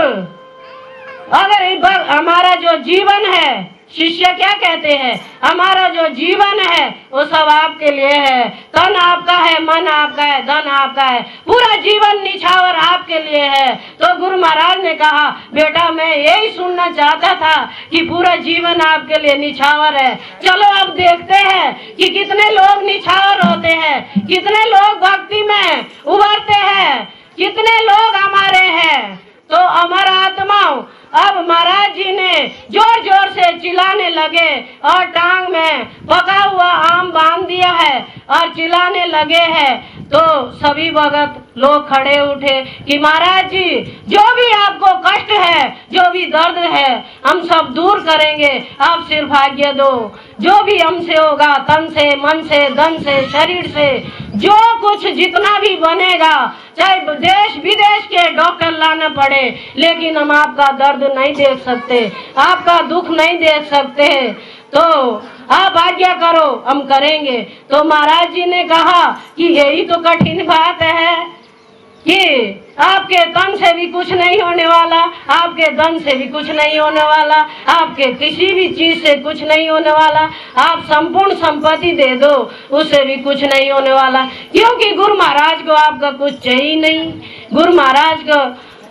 अगर हमारा जो जीवन है शिष्य क्या कहते हैं, हमारा जो जीवन है वो सब आपके लिए है, तन आपका है, मन आपका है, धन आपका है, पूरा जीवन निछावर आपके लिए है। तो गुरु महाराज ने कहा, बेटा मैं यही सुनना चाहता था कि पूरा जीवन आपके लिए निछावर है। चलो अब देखते हैं कि कितने लोग निछावर होते हैं, कितने लोग भक्ति में उभरते हैं, कितने लोग हमारे हैं। तो अमर आत्माओं, अब महाराज जी ने जोर जोर से चिल्लाने लगे और टांग में पका हुआ आम बांध दिया है और चिल्लाने लगे हैं। तो सभी भगत लोग खड़े उठे कि महाराज जी, जो भी आपको कष्ट है, जो भी दर्द है, हम सब दूर करेंगे, आप सिर्फ आज्ञा दो। जो भी हमसे होगा, तन से, मन से, धन से, शरीर से, जो कुछ जितना भी बनेगा, चाहे देश विदेश के डॉक्टर लाना पड़े, लेकिन हम आपका दर्द नहीं देख सकते, आपका दुख नहीं देख सकते, तो आप आज्ञा करो, हम करेंगे। तो महाराज जी ने कहा कि यही तो कठिन बात है कि आपके तन से भी कुछ नहीं होने वाला, आपके धन से भी कुछ नहीं होने वाला, आपके किसी भी चीज से कुछ नहीं होने वाला, आप संपूर्ण संपत्ति दे दो, उससे भी कुछ नहीं होने वाला, क्योंकि गुरु महाराज को आपका कुछ चाहिए नहीं। गुरु महाराज को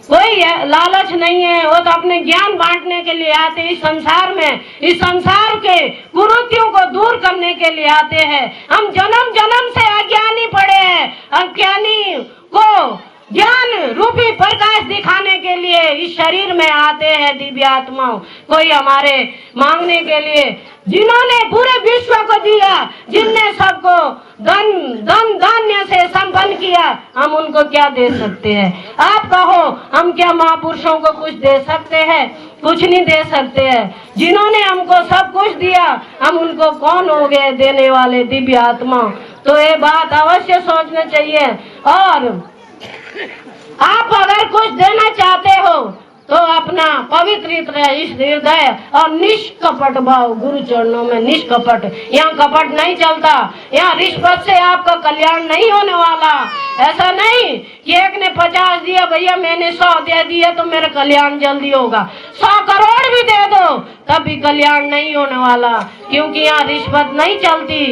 कोई लालच नहीं है, वो तो अपने ज्ञान बांटने के लिए आते इस संसार में, इस संसार के कुरीतियों को दूर करने के लिए आते हैं। हम जन्म जन्म से अज्ञानी पड़े हैं, अज्ञानी को ज्ञान रूपी प्रकाश दिखाने के लिए इस शरीर में आते हैं दिव्य आत्माओं। कोई हमारे मांगने के लिए, जिन्होंने पूरे विश्व को दिया, जिनने सबको धन धान्य से संपन्न किया, हम उनको क्या दे सकते हैं? आप कहो, हम क्या महापुरुषों को कुछ दे सकते हैं? कुछ नहीं दे सकते हैं। जिन्होंने हमको सब कुछ दिया, हम उनको कौन हो गए देने वाले दिव्य आत्मा? तो ये बात अवश्य सोचना चाहिए। और आप अगर कुछ देना चाहते हो तो अपना पवित्र हृदय और निष्कपट भाव गुरु चरणों में, निष्कपट, यहाँ कपट नहीं चलता, यहाँ रिश्वत से आपका कल्याण नहीं होने वाला। ऐसा नहीं कि एक ने 50 दिया, भैया मैंने 100 दे दिया तो मेरा कल्याण जल्दी होगा, 100 करोड़ भी दे दो तब भी कल्याण नहीं होने वाला, क्योंकि यहाँ रिश्वत नहीं चलती,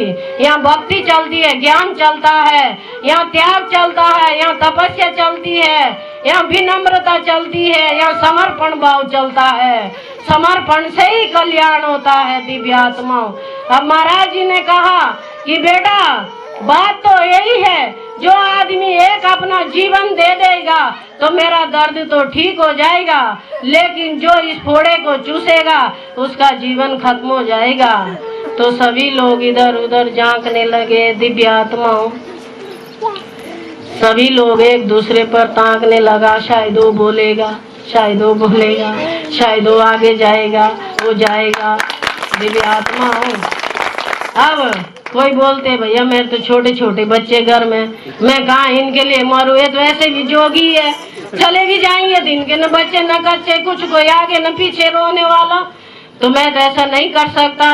यहाँ भक्ति चलती है, ज्ञान चलता है, यहाँ त्याग चलता है, यहाँ तपस्या चलती है, यहाँ विनम्रता चलती है, यहाँ समर्पण भाव चलता है। समर्पण से ही कल्याण होता है दिव्य आत्माओं। अब महाराज जी ने कहा कि बेटा बात तो यही है, जो आदमी एक अपना जीवन दे देगा तो मेरा दर्द तो ठीक हो जाएगा, लेकिन जो इस फोड़े को चूसेगा उसका जीवन खत्म हो जाएगा। तो सभी लोग इधर उधर झांकने लगे दिव्य आत्माओं। सभी लोग एक दूसरे पर ताकने लगा, शायद वो बोलेगा, शायद वो बोलेगा, शायद वो आगे जाएगा, वो जाएगा। दिव्य आत्माओं, अब कोई बोलते भैया मेरे तो छोटे छोटे बच्चे घर में, मैं कहाँ इनके लिए मरूँ, ये तो ऐसे भी जोगी है, चले भी जाएंगे तो इनके न बच्चे न कच्चे, कुछ कोई आगे न पीछे रोने वाला, तो मैं तो ऐसा नहीं कर सकता।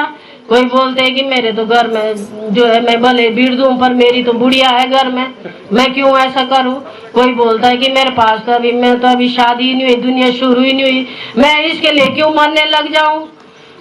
कोई बोलते है कि मेरे तो घर में जो है मैं भले भीड़ दूं पर मेरी तो बुढ़िया है घर में, मैं क्यों ऐसा करूं। कोई बोलता है कि मेरे पास तो अभी शादी नहीं हुई, दुनिया शुरू ही नहीं हुई, मैं इसके लिए क्यों मरने लग जाऊं।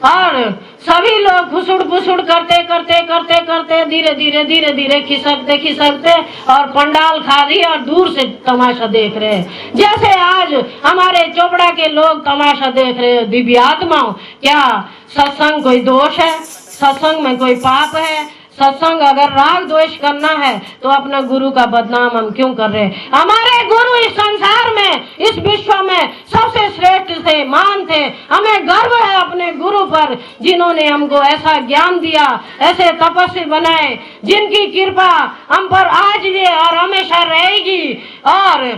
और सभी लोग खुसुड़ पुसुड़ करते करते करते करते धीरे धीरे धीरे धीरे खिसकते और पंडाल खा रही और दूर से तमाशा देख रहे हैं, जैसे आज हमारे चोपड़ा के लोग तमाशा देख रहे हैं। दिव्य आत्माओं, क्या सत्संग कोई दोष है? सत्संग में कोई पाप है? सत्संग अगर राग द्वेष करना है तो अपना गुरु का बदनाम हम क्यों कर रहे हैं? हमारे गुरु इस संसार में, इस विश्व में सबसे श्रेष्ठ थे, महान थे। हमें गर्व है अपने गुरु पर, जिन्होंने हमको ऐसा ज्ञान दिया, ऐसे तपस्वी बनाए, जिनकी कृपा हम पर आज भी और हमेशा रहेगी। और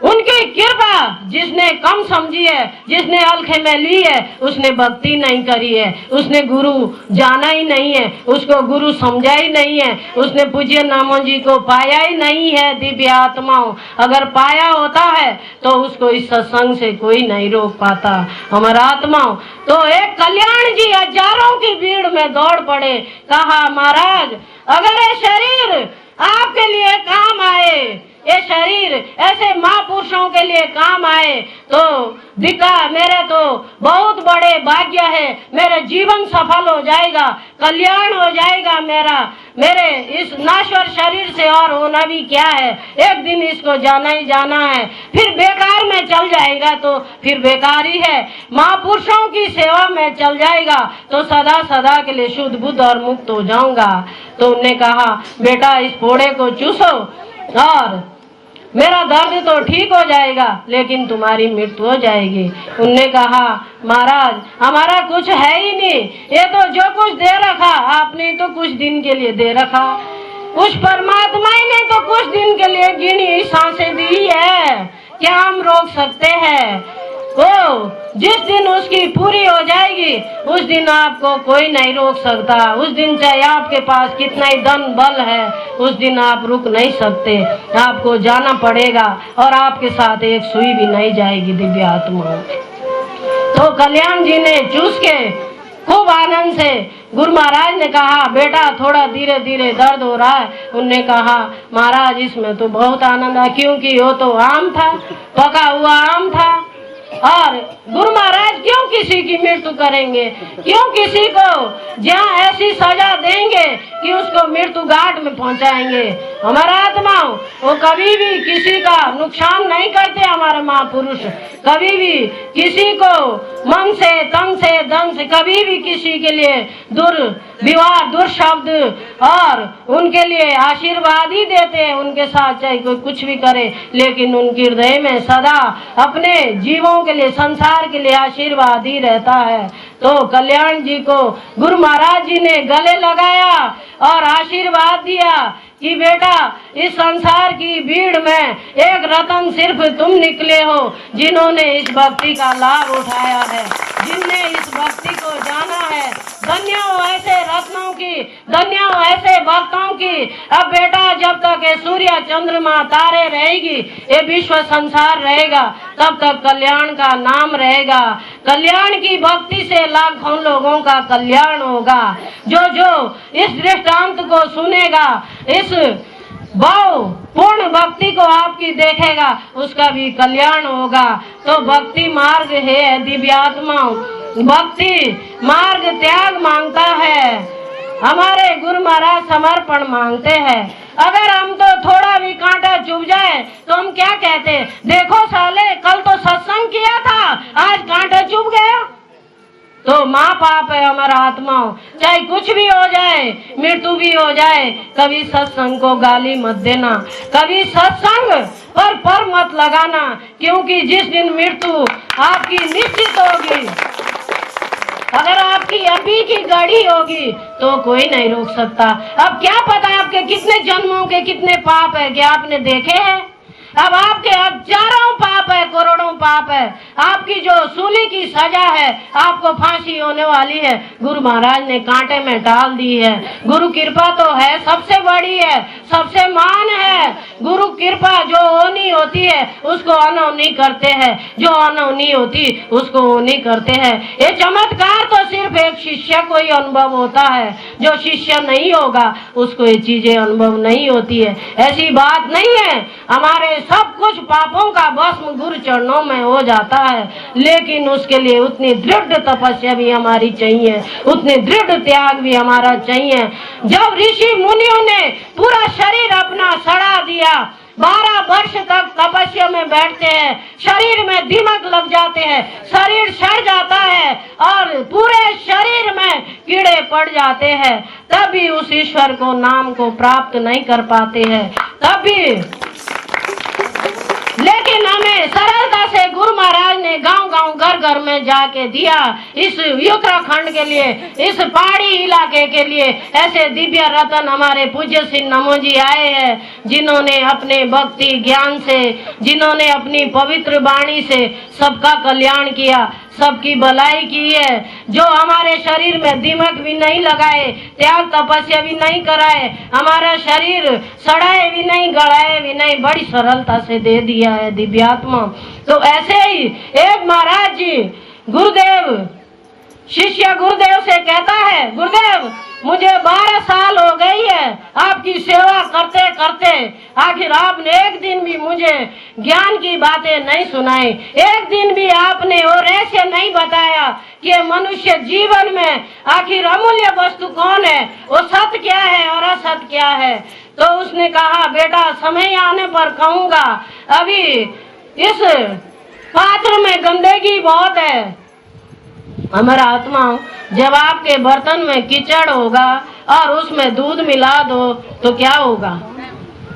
उनकी कृपा जिसने कम समझी है, जिसने हल्के में ली है, उसने भक्ति नहीं करी है, उसने गुरु जाना ही नहीं है, उसको गुरु समझा ही नहीं है, उसने पूज्य नामो जी को पाया ही नहीं है। दिव्य आत्माओं, अगर पाया होता है तो उसको इस सत्संग से कोई नहीं रोक पाता। हमारा आत्माओं, तो एक कल्याण जी हजारों की भीड़ में दौड़ पड़े, कहा महाराज अगर ये शरीर आपके लिए काम आए, ये शरीर ऐसे महापुरुषों महापुरुषों के लिए काम आए तो दिखा, मेरे तो बहुत बड़े भाग्य है, मेरे जीवन सफल हो जाएगा, कल्याण हो जाएगा मेरे इस नाश्वर शरीर से और होना भी क्या है, एक दिन इसको जाना ही जाना है, फिर बेकार में चल जाएगा तो फिर बेकार ही है, महापुरुषों की सेवा में चल जाएगा तो सदा सदा के लिए शुद्ध बुद्ध और मुक्त हो जाऊंगा। तो उन्होंने कहा, बेटा इस फोड़े को चूसो और मेरा दर्द तो ठीक हो जाएगा लेकिन तुम्हारी मृत्यु हो जाएगी। उनने कहा, महाराज हमारा कुछ है ही नहीं, ये तो जो कुछ दे रखा आपने तो कुछ दिन के लिए दे रखा, उस परमात्मा ने तो कुछ दिन के लिए गिनी सांसें दी है, क्या हम रोक सकते हैं? वो जिस दिन उसकी पूरी हो जाएगी उस दिन आपको कोई नहीं रोक सकता, उस दिन चाहे आपके पास कितना ही धन बल है उस दिन आप रुक नहीं सकते, आपको जाना पड़ेगा और आपके साथ एक सुई भी नहीं जाएगी दिव्य आत्मा। तो कल्याण जी ने चूस के खूब आनंद से गुरु महाराज ने कहा, बेटा थोड़ा धीरे धीरे दर्द हो रहा है। उनने कहा, महाराज इसमें तो बहुत आनंद है, क्योंकि वो तो आम था, पका हुआ आम था, और गुरु महाराज क्यों किसी की मृत्यु करेंगे, क्यों किसी को जहाँ ऐसी सजा देंगे कि उसको मृत्यु घाट में पहुंचाएंगे। हमारा आत्मा वो कभी भी किसी का नुकसान नहीं करते, हमारे महापुरुष कभी भी किसी को मन से तन से धन से कभी भी किसी के लिए दुर्व्यवहार दुर्शब्द और उनके लिए आशीर्वाद ही देते हैं, उनके साथ चाहे कोई कुछ भी करे लेकिन उनके हृदय में सदा अपने जीवों के लिए संसार के लिए आशीर्वाद ही रहता है। तो कल्याण जी को गुरु महाराज जी ने गले लगाया और आशीर्वाद दिया कि बेटा इस संसार की भीड़ में एक रतन सिर्फ तुम निकले हो जिन्होंने इस भक्ति का लाभ उठाया है, जिनने इस भक्ति को जाना है। धन्य हो ऐसे रत्नों की, धन्य हो ऐसे भक्तों की। अब बेटा जब तक ये सूर्य चंद्रमा तारे रहेगी, ये विश्व संसार रहेगा, तब तक कल्याण का नाम रहेगा। कल्याण की भक्ति से लाखों लोगों का कल्याण होगा। जो जो इस दृष्टांत को सुनेगा, इस भाव पूर्ण भक्ति को आपकी देखेगा, उसका भी कल्याण होगा। तो भक्ति मार्ग है दिव्यात्माओं, भक्ति मार्ग त्याग मांगता है। हमारे गुरु महाराज समर्पण मांगते हैं। अगर हम तो थोड़ा भी कांटा चुभ जाए तो हम क्या कहते, देखो साले कल तो सत्संग किया था, आज कांटा चुभ गया। तो माँ पाप है हमारा आत्माओं, चाहे कुछ भी हो जाए, मृत्यु भी हो जाए, कभी सत्संग को गाली मत देना, कभी सत्संग पर मत लगाना, क्योंकि जिस दिन मृत्यु आपकी निश्चित होगी, अगर आपकी अभी की गाड़ी होगी तो कोई नहीं रोक सकता। अब क्या पता आपके कितने जन्मों के कितने पाप है, क्या आपने देखे हैं? अब आपके हजारों पाप है, करोड़ों पाप है, आपकी जो सूली की सजा है, आपको फांसी होने वाली है, गुरु महाराज ने कांटे में डाल दी है। गुरु कृपा तो है सबसे बड़ी है, सबसे महान है। गुरु कृपा जो होनी होती है उसको अनहोनी करते हैं, जो अनहोनी होती उसको होनी करते हैं। ये चमत्कार तो सिर्फ एक शिष्य को ही अनुभव होता है, जो शिष्य नहीं होगा उसको ये चीजें अनुभव नहीं होती है। ऐसी बात नहीं है, हमारे सब कुछ पापों का भस्म गुरु चरणों में हो जाता है, लेकिन उसके लिए उतनी दृढ़ तपस्या भी हमारी चाहिए, उतने दृढ़ त्याग भी हमारा चाहिए। जब ऋषि मुनियों ने पूरा शरीर अपना सड़ा दिया, 12 वर्ष तक तपस्या में बैठते हैं, शरीर में दीमक लग जाते हैं, शरीर सड़ जाता है और पूरे शरीर में कीड़े पड़ जाते हैं, तब भी उस ईश्वर को नाम को प्राप्त नहीं कर पाते हैं। तब भी लेकिन हमें सरलता से गुरु महाराज ने गांव गांव घर घर में जाके दिया। इस उत्तराखंड के लिए, इस पहाड़ी इलाके के लिए ऐसे दिव्य रतन हमारे पूज्य श्री नमो जी आए हैं, जिन्होंने अपने भक्ति ज्ञान से, जिन्होंने अपनी पवित्र वाणी से सबका कल्याण किया, सबकी भलाई की है। जो हमारे शरीर में दीमक भी नहीं लगाए, त्याग तपस्या भी नहीं कराए, हमारा शरीर सड़ाए भी नहीं, गड़ाए भी नहीं, बड़ी सरलता से दे दिया है दिव्यात्मा। तो ऐसे ही एक महाराज जी गुरुदेव, शिष्य गुरुदेव से कहता है, गुरुदेव मुझे 12 साल हो गई है आपकी सेवा करते करते, आखिर आपने एक दिन भी मुझे ज्ञान की बातें नहीं सुनाई, एक दिन भी आपने वो रहस्य नहीं बताया कि मनुष्य जीवन में आखिर अमूल्य वस्तु कौन है, वो सत्य क्या है और असत्य क्या है। तो उसने कहा, बेटा समय आने पर कहूंगा, अभी इस पात्र में गंदगी बहुत है। हमारा आत्मा, जब आपके बर्तन में कीचड़ होगा और उसमें दूध मिला दो तो क्या होगा,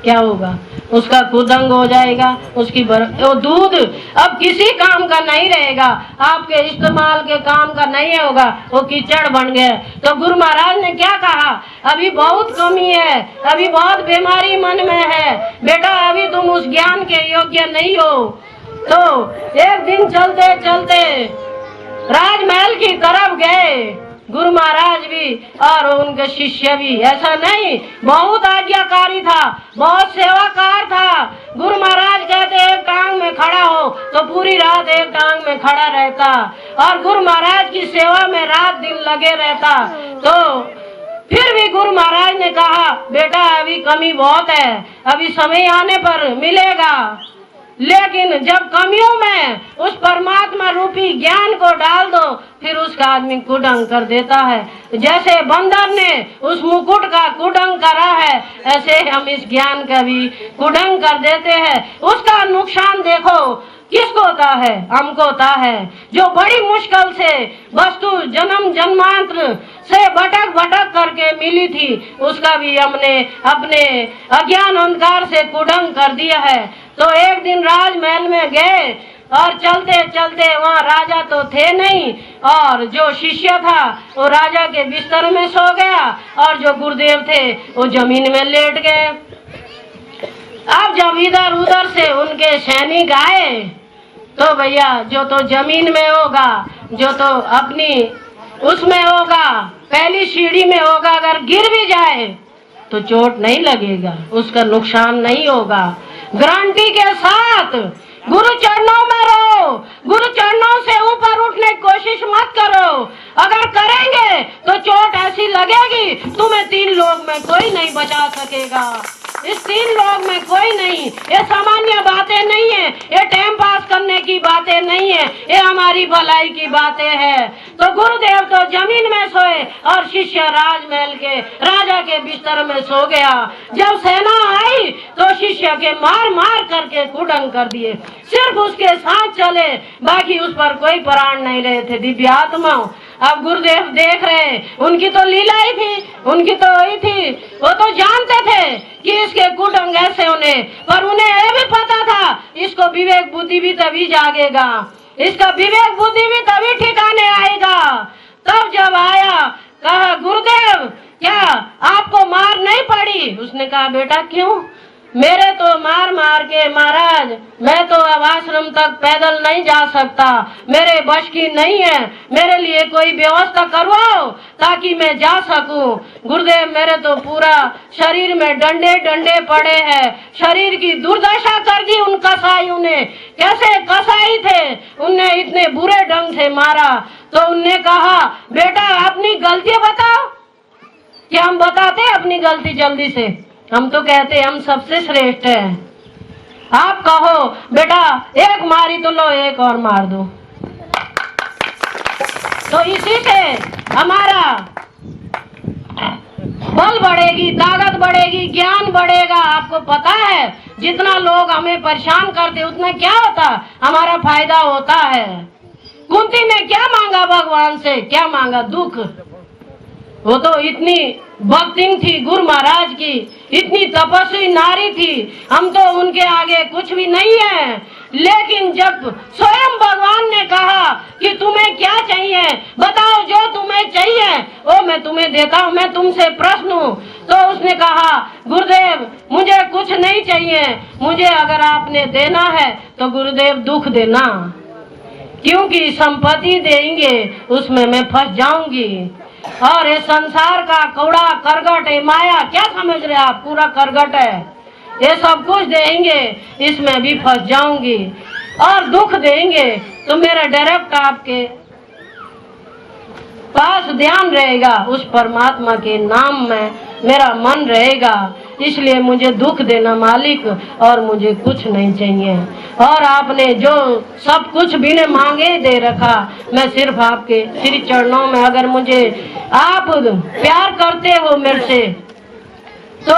क्या होगा? उसका कुदंग हो जाएगा, उसकी वो दूध अब किसी काम का नहीं रहेगा, आपके इस्तेमाल के काम का नहीं होगा, वो कीचड़ बन गए। तो गुरु महाराज ने क्या कहा, अभी बहुत कमी है, अभी बहुत बीमारी मन में है, बेटा अभी तुम उस ज्ञान के योग्य नहीं हो। तो एक दिन चलते चलते राजमहल की तरफ गए गुरु महाराज भी और उनके शिष्य भी। ऐसा नहीं, बहुत आज्ञाकारी था, बहुत सेवाकार था। गुरु महाराज कहते एक टांग में खड़ा हो तो पूरी रात एक टांग में खड़ा रहता और गुरु महाराज की सेवा में रात दिन लगे रहता। तो फिर भी गुरु महाराज ने कहा, बेटा अभी कमी बहुत है, अभी समय आने पर मिलेगा। लेकिन जब कमियों में उस परमात्मा रूपी ज्ञान को डाल दो, फिर उसका आदमी कुडंग कर देता है। जैसे बंदर ने उस मुकुट का कुडंग करा है, ऐसे हम इस ज्ञान का भी कुडंग कर देते हैं। उसका नुकसान देखो किसको होता है, हमको होता है, जो बड़ी मुश्किल से वस्तु जन्म जन्मांतर से भटक भटक करके मिली थी, उसका भी हमने अपने अज्ञान अंधकार से कुडंग कर दिया है। तो एक दिन राजमहल में गए और चलते चलते वहाँ राजा तो थे नहीं और जो शिष्य था वो राजा के बिस्तर में सो गया और जो गुरुदेव थे वो जमीन में लेट गए। अब जब इधर उधर से उनके सैनिक आए तो भैया जो तो जमीन में होगा, जो तो अपनी उसमें होगा, पहली सीढ़ी में होगा, अगर गिर भी जाए तो चोट नहीं लगेगा, उसका नुकसान नहीं होगा। गारंटी के साथ गुरु चरणों में रहो, गुरु चरणों से ऊपर उठने की कोशिश मत करो। अगर करेंगे तो चोट ऐसी लगेगी तुम्हें 3 लोग में कोई नहीं बचा सकेगा। इस 3 लोग में कोई नहीं। ये सामान्य बातें नहीं है, ये टाइम पास करने की बातें नहीं है, ये हमारी भलाई की बातें हैं। तो गुरुदेव तो जमीन में सोए और शिष्य राजमहल के राजा के बिस्तर में सो गया। जब सेना आई तो शिष्य के मार मार करके कुडंग कर दिए, सिर्फ उसके साथ चले, बाकी उस पर कोई प्राण नहीं रहे थे। दिव्य आत्मा अब गुरुदेव देख रहे, उनकी तो लीला ही थी, उनकी तो वही थी, वो तो जानते थे कि इसके कुडंग ऐसे होने, पर उन्हें यह भी पता था इसको विवेक बुद्धि भी तभी जागेगा, इसका विवेक बुद्धि भी तभी ठिकाने आएगा। तब जब आया कहा, गुरुदेव क्या आपको मार नहीं पड़ी? उसने कहा, बेटा क्यों? मेरे तो मार मार के महाराज मैं तो अब आश्रम तक पैदल नहीं जा सकता, मेरे बश की नहीं है, मेरे लिए कोई व्यवस्था करवाओ ताकि मैं जा सकूं। गुरुदेव मेरे तो पूरा शरीर में डंडे डंडे पड़े हैं, शरीर की दुर्दशा कर दी उन कसाईयों ने। कैसे कसाई थे, उनने इतने बुरे ढंग से मारा। तो उनने कहा, बेटा अपनी गलती बताओ। क्या हम बताते अपनी गलती जल्दी से? हम तो कहते हम सबसे श्रेष्ठ हैं। आप कहो बेटा एक मारी तो लो एक और मार दो। तो इसी से हमारा बल बढ़ेगी, ताकत बढ़ेगी, ज्ञान बढ़ेगा। आपको पता है जितना लोग हमें परेशान करते उतना क्या होता, हमारा फायदा होता है। कुंती ने क्या मांगा भगवान से? क्या मांगा? दुख। वो तो इतनी भक्तिन थी गुरु महाराज की, इतनी तपस्वी नारी थी, हम तो उनके आगे कुछ भी नहीं है। लेकिन जब स्वयं भगवान ने कहा कि तुम्हें क्या चाहिए, बताओ जो तुम्हें चाहिए वो मैं तुम्हें देता हूँ, मैं तुमसे प्रश्न हूँ। तो उसने कहा, गुरुदेव मुझे कुछ नहीं चाहिए, मुझे अगर आपने देना है तो गुरुदेव दुख देना, क्योंकि संपत्ति देंगे उसमें मैं फंस जाऊंगी। और ये संसार का कौड़ा करगट है, माया क्या समझ रहे आप, पूरा करगट है। ये सब कुछ देंगे इसमें भी फंस जाऊंगी और दुख देंगे तो मेरा डायरेक्ट आपके पास ध्यान रहेगा, उस परमात्मा के नाम में मेरा मन रहेगा। इसलिए मुझे दुख देना मालिक, और मुझे कुछ नहीं चाहिए। और आपने जो सब कुछ बिना मांगे दे रखा, मैं सिर्फ आपके श्री चरणों में, अगर मुझे आप प्यार करते हो मेरे से, तो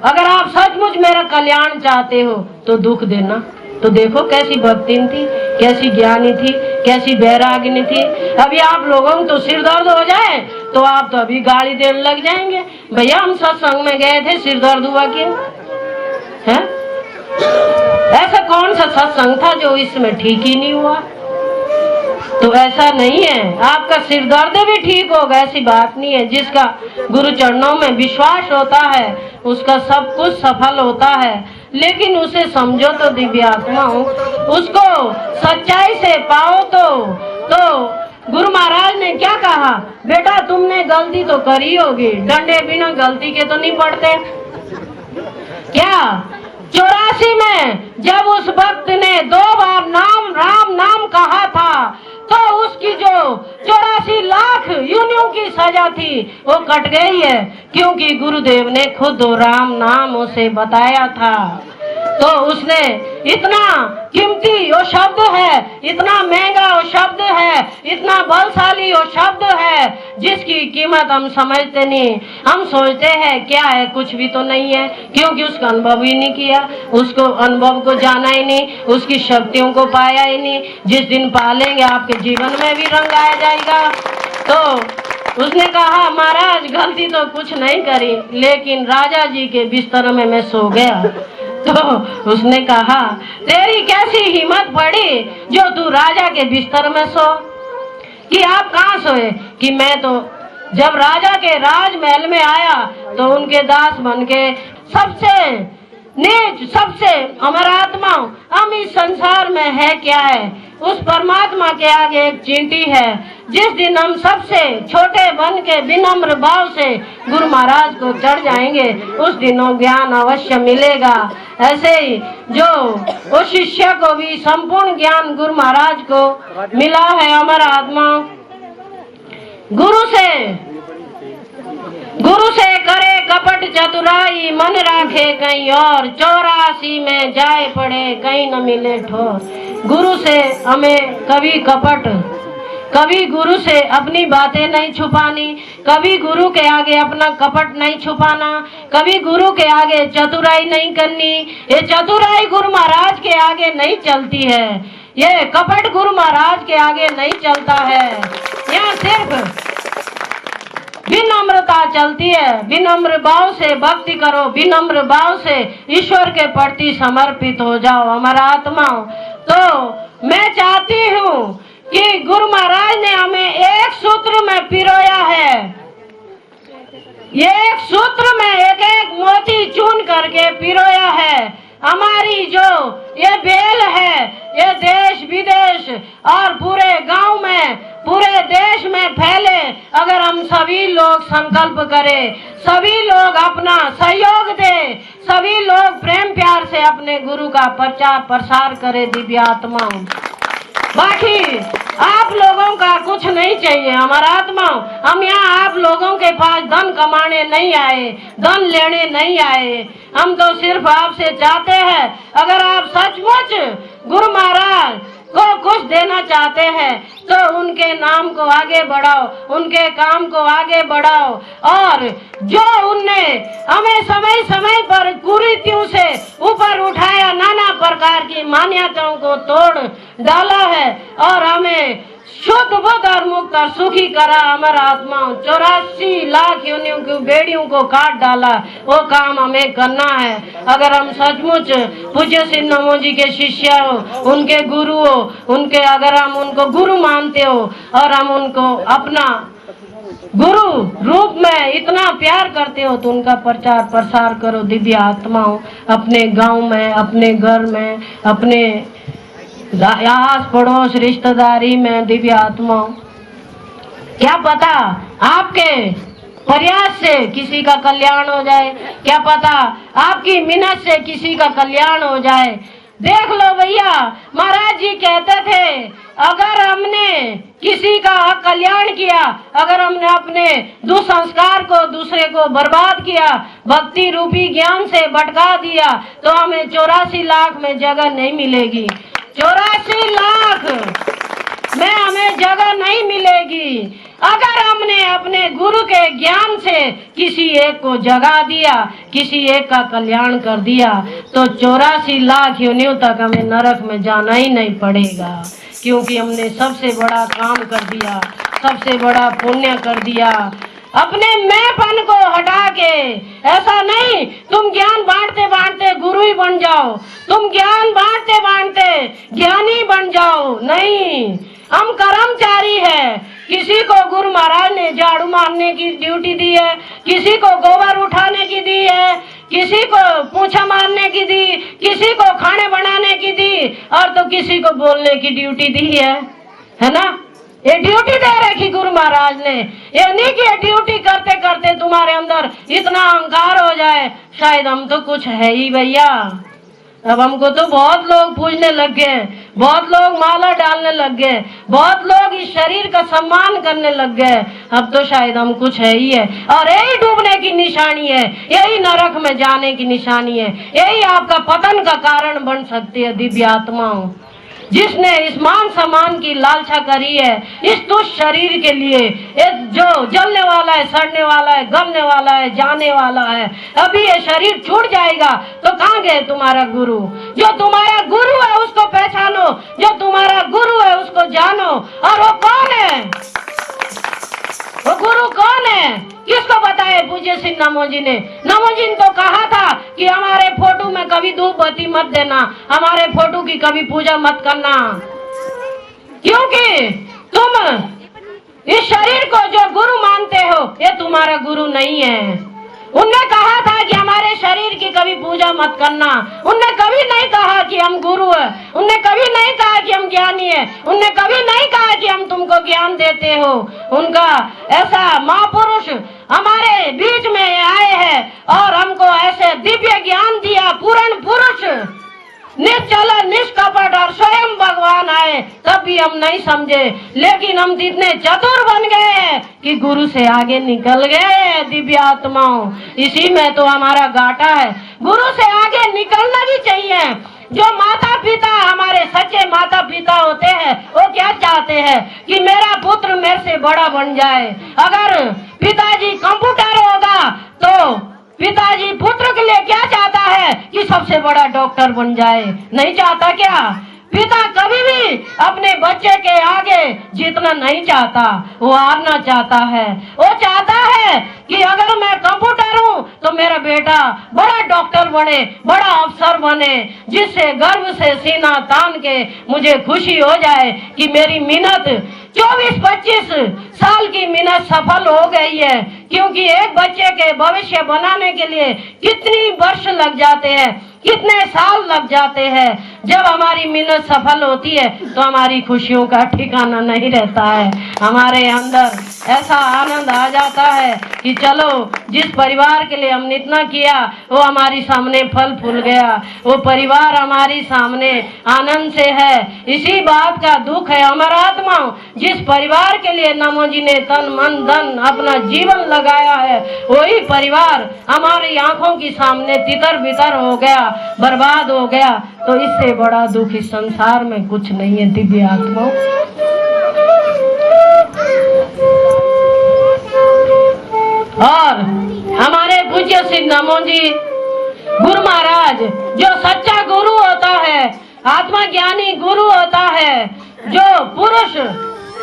अगर आप सचमुच मेरा कल्याण चाहते हो तो दुख देना। तो देखो कैसी भक्ति थी, कैसी ज्ञानी थी, कैसी बैरागिनी थी। अभी आप लोगों को तो सिर दर्द हो जाए तो आप तो अभी गाली देने लग जाएंगे, भैया हम सत्संग में गए थे सिर दर्द हुआ क्यों है? ऐसा कौन सा सत्संग था जो इसमें ठीक ही नहीं हुआ? तो ऐसा नहीं है, आपका सिर दर्द भी ठीक होगा, ऐसी बात नहीं है। जिसका गुरु चरणों में विश्वास होता है उसका सब कुछ सफल होता है। लेकिन उसे समझो तो दिव्य आत्मा हो, उसको सच्चाई से पाओ तो गुरु महाराज ने क्या कहा, बेटा तुमने गलती तो करी होगी, डंडे बिना गलती के तो नहीं पड़ते क्या? 84 में जब उस भक्त ने 2 बार नाम राम नाम कहा था तो उसकी जो 84 लाख योनियों की सजा थी वो कट गई है, क्योंकि गुरुदेव ने खुद राम नाम उसे बताया था। तो उसने इतना कीमती वो शब्द है, इतना महंगा वो शब्द है, इतना बलशाली वो शब्द है जिसकी कीमत हम समझते नहीं। हम सोचते हैं क्या है, कुछ भी तो नहीं है, क्योंकि उसका अनुभव ही नहीं किया, उसको अनुभव को जाना ही नहीं, उसकी शक्तियों को पाया ही नहीं। जिस दिन पालेंगे आपके जीवन में भी रंग आ जाएगा। तो उसने कहा महाराज गलती तो कुछ नहीं करी, लेकिन राजा जी के बिस्तर में मैं सो गया। तो उसने कहा तेरी कैसी हिम्मत पड़ी जो तू राजा के बिस्तर में सो? कि आप कहाँ सोए? कि मैं तो जब राजा के राजमहल में आया तो उनके दास बन के सबसे नीच, सबसे अमर आत्मा हम इस संसार में है क्या है, उस परमात्मा के आगे एक चींटी है। जिस दिन हम सबसे छोटे बन के विनम्र भाव से गुरु महाराज को चढ़ जाएंगे उस दिनों ज्ञान अवश्य मिलेगा। ऐसे ही जो उस शिष्य को भी संपूर्ण ज्ञान गुरु महाराज को मिला है, अमर आत्मा गुरु से करे कपट चतुराई, मन राखे कहीं और, 84 में जाए पड़े कहीं न मिले ठोर। गुरु से हमें कभी कपट, कभी गुरु से अपनी बातें नहीं छुपानी, कभी गुरु के आगे अपना कपट नहीं छुपाना, कभी गुरु के आगे चतुराई नहीं करनी। ये चतुराई गुरु महाराज के आगे नहीं चलती है, ये कपट गुरु महाराज के आगे नहीं चलता है। यहाँ सिर्फ विनम्रता चलती है। विनम्र भाव से भक्ति करो, विनम्र भाव से ईश्वर के प्रति समर्पित हो जाओ हमारा आत्माओं। तो मैं चाहती हूँ कि गुरु महाराज ने हमें एक सूत्र में पिरोया है, ये एक सूत्र में एक एक मोती चुन करके पिरोया है। हमारी जो ये बेल है ये देश विदेश और पूरे गांव में, पूरे देश में फैले। अगर हम सभी लोग संकल्प करें, सभी लोग अपना सहयोग दें, सभी लोग प्रेम प्यार से अपने गुरु का प्रचार प्रसार करें दिव्य आत्माओं। बाकी आप लोगों का कुछ नहीं चाहिए हमारा आत्माओं। हम यहाँ आप लोगों के पास धन कमाने नहीं आए, धन लेने नहीं आए। हम तो सिर्फ आपसे चाहते हैं, अगर आप सचमुच गुरु महाराज को कुछ देना चाहते हैं तो उनके नाम को आगे बढ़ाओ, उनके काम को आगे बढ़ाओ। और जो उनने हमें समय समय पर कुरीतियों से ऊपर उठाया, नाना प्रकार की मान्यताओं को तोड़ डाला है और हमें शुद्ध बुद्ध और मुक्त और सुखी करा अमर आत्माओं। 84 लाख योनियों की बेड़ियों को काट डाला, वो काम हमें करना है। अगर हम सचमुच पूज्य श्री नमो जी के शिष्य हो, उनके गुरु हो, उनके अगर हम उनको गुरु मानते हो और हम उनको अपना गुरु रूप में इतना प्यार करते हो तो उनका प्रचार प्रसार करो दिव्य आत्माओं। अपने गांव में, अपने घर में, अपने आस पड़ोस रिश्तेदारी में दिव्य आत्माओं। क्या पता आपके प्रयास से किसी का कल्याण हो जाए, क्या पता आपकी मिन्नत से किसी का कल्याण हो जाए। देख लो भैया, महाराज जी कहते थे अगर हमने किसी का कल्याण किया, अगर हमने अपने दुसंस्कार को दूसरे को बर्बाद किया, भक्ति रूपी ज्ञान से भटका दिया, तो हमें 84 लाख में जगह नहीं मिलेगी। 84 लाख में हमें जगह नहीं मिलेगी। अगर हमने अपने गुरु के ज्ञान से किसी एक को जगा दिया, किसी एक का कल्याण कर दिया, तो 84 लाख योनियों तक हमें नरक में जाना ही नहीं पड़ेगा, क्योंकि हमने सबसे बड़ा काम कर दिया, सबसे बड़ा पुण्य कर दिया। अपने मैंपन को हटा के, ऐसा नहीं तुम ज्ञान बांटते बांटते गुरु ही बन जाओ, तुम ज्ञान बांटते बांटते ज्ञानी बन जाओ, नहीं। हम कर्मचारी है। किसी को गुरु महाराज ने झाड़ू मारने की ड्यूटी दी है, किसी को गोबर उठाने की दी है, किसी को पूंछा मारने की दी, किसी को खाने बनाने की दी, और तो किसी को बोलने की ड्यूटी दी है ना। ये ड्यूटी दे रखी गुरु महाराज ने। ये नहीं कि ये ड्यूटी करते करते तुम्हारे अंदर इतना अहंकार हो जाए, शायद हम तो कुछ है ही भैया। अब हमको तो बहुत लोग पूजने लग गए, बहुत लोग माला डालने लग गए, बहुत लोग इस शरीर का सम्मान करने लग गए। अब तो शायद हम कुछ है ही है, और यही डूबने की निशानी है, यही नरक में जाने की निशानी है, यही आपका पतन का कारण बन सकती है। दिव्य आत्माओं, जिसने इस मान सम्मान की लालसा करी है इस दुष्ट शरीर के लिए, जो जलने वाला है, सड़ने वाला है, गलने वाला है, जाने वाला है, अभी ये शरीर छूट जाएगा तो कहाँ गए तुम्हारा गुरु? जो तुम्हारा गुरु है उसको पहचानो, जो तुम्हारा गुरु है उसको जानो। और वो कौन है? वो गुरु कौन है? किसको बताए? पूज्य श्री नमो जी ने। नमो जी ने तो कहा था कि हमारे फोटो में कभी धूप बत्ती मत देना, हमारे फोटो की कभी पूजा मत करना, क्योंकि तुम इस शरीर को जो गुरु मानते हो ये तुम्हारा गुरु नहीं है। उनने कहा था कि हमारे शरीर की कभी पूजा मत करना। उनने कभी नहीं कहा कि हम गुरु है, उनने कभी नहीं कहा कि हम ज्ञानी है, उनने कभी नहीं कहा कि हम तुमको ज्ञान देते हो। उनका ऐसा महापुरुष हमारे बीच में आए हैं और हमको ऐसे दिव्य ज्ञान दिया। पूर्ण पुरुष, निश्चल निष्कपट और स्वयं भगवान आए, तब भी हम नहीं समझे। लेकिन हम इतने चतुर बन गए हैं कि गुरु से आगे निकल गए। दिव्य आत्माओं, इसी में तो हमारा घाटा है। गुरु से आगे निकलना भी चाहिए। जो माता पिता हमारे सच्चे माता पिता होते हैं वो क्या चाहते हैं कि मेरा पुत्र मेरे से बड़ा बन जाए। अगर पिताजी कंप्यूटर होगा तो पिताजी पुत्र के लिए क्या चाहता है कि सबसे बड़ा डॉक्टर बन जाए, नहीं चाहता क्या? पिता कभी भी अपने बच्चे के आगे जीतना नहीं चाहता, वो हारना चाहता है। वो चाहता है कि अगर मैं कंप्यूटर हूँ तो मेरा बेटा बड़ा डॉक्टर बने, बड़ा अफसर बने, जिससे गर्व से सीना तान के मुझे खुशी हो जाए कि मेरी मेहनत 24-25 साल की मेहनत सफल हो गई है। क्योंकि एक बच्चे के भविष्य बनाने के लिए कितनी वर्ष लग जाते हैं, कितने साल लग जाते हैं। जब हमारी मेहनत सफल होती है तो हमारी खुशियों का ठिकाना नहीं रहता है। हमारे अंदर ऐसा आनंद आ जाता है कि चलो, जिस परिवार के लिए हमने इतना किया वो हमारी सामने फल फूल गया, वो परिवार हमारी सामने आनंद से है। इसी बात का दुख है हमारा आत्माओं, जिस परिवार के लिए नमो जी ने तन मन धन अपना जीवन लगाया है, वही परिवार हमारी आंखों की सामने तितर बितर हो गया, बर्बाद हो गया। तो इससे बड़ा दुख इस संसार में कुछ नहीं है। दिव्य आत्माओं, और हमारे पूज्य श्री नमो जी गुरु महाराज, जो सच्चा गुरु होता है, आत्मा ज्ञानी गुरु होता है, जो पुरुष,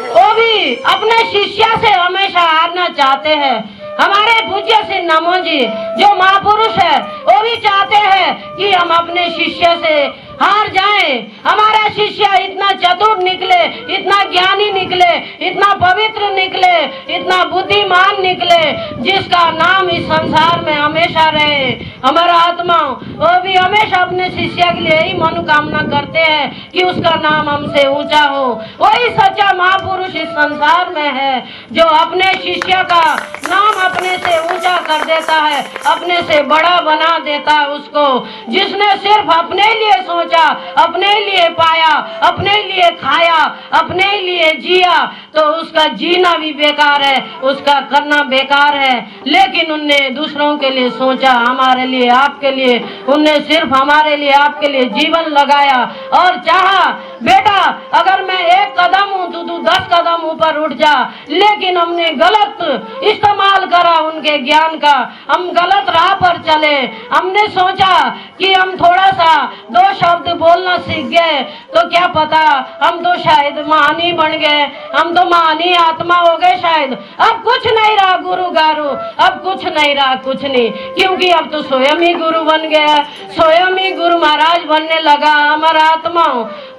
वो भी अपने शिष्य से हमेशा हारना चाहते हैं। हमारे पूज्य श्री नमो जी जो महापुरुष है वो भी चाहते हैं कि हम अपने शिष्य से हार जाएं। हमारा शिष्य इतना चतुर निकले, इतना ज्ञानी निकले, इतना पवित्र निकले, इतना बुद्धिमान निकले, जिसका नाम इस संसार में हमेशा रहे। हमारा आत्मा वो भी हमेशा अपने शिष्य के लिए ही मनोकामना करते हैं कि उसका नाम हमसे ऊंचा हो। वही सच्चा महापुरुष इस संसार में है जो अपने शिष्य का नाम अपने से ऊंचा कर देता है, अपने से बड़ा बना देता है उसको। जिसने सिर्फ अपने लिए सोचा, अपने लिए पाया, अपने लिए खाया, अपने लिए जिया, तो उसका जीना भी बेकार है, उसका करना बेकार है। लेकिन उनने दूसरों के लिए सोचा, हमारे लिए, आपके लिए, उनने सिर्फ हमारे लिए, आपके लिए जीवन लगाया और चाहा बेटा अगर मैं 1 कदम हूं तो तू 10 कदम ऊपर उठ जा। लेकिन हमने गलत इस्तेमाल करा उनके ज्ञान का, हम गलत राह पर चले। हमने सोचा कि हम थोड़ा सा 2 शब्द बोलना सीख गए तो क्या पता हम तो शायद महानी बन गए, हम तो महानी आत्मा हो गए शायद। अब कुछ नहीं रहा गुरु गारू, अब कुछ नहीं रहा, कुछ नहीं, क्योंकि अब तो स्वयं ही गुरु बन गया, स्वयं ही गुरु महाराज बनने लगा हमारा आत्मा।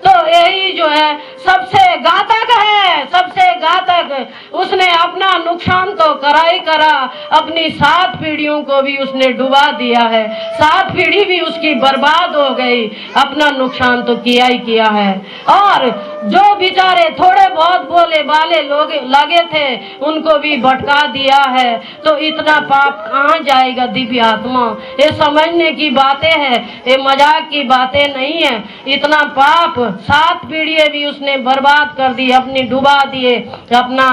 तो यही जो है सबसे घातक है, सबसे घातक। उसने अपना नुकसान तो करा ही करा, अपनी 7 पीढ़ियों को भी उसने डुबा दिया है, 7 पीढ़ी भी उसकी बर्बाद हो गई, अपना नुकसान तो किया ही किया है। और जो बेचारे थोड़े बहुत बोले वाले लोग लगे थे उनको भी भटका दिया है। तो इतना पाप कहाँ जाएगा दिव्य आत्मा? ये समझने की बातें हैं, ये मजाक की बातें नहीं है। इतना पाप 7 पीढ़ियां भी उसने बर्बाद कर दी, अपनी डुबा दिए, अपना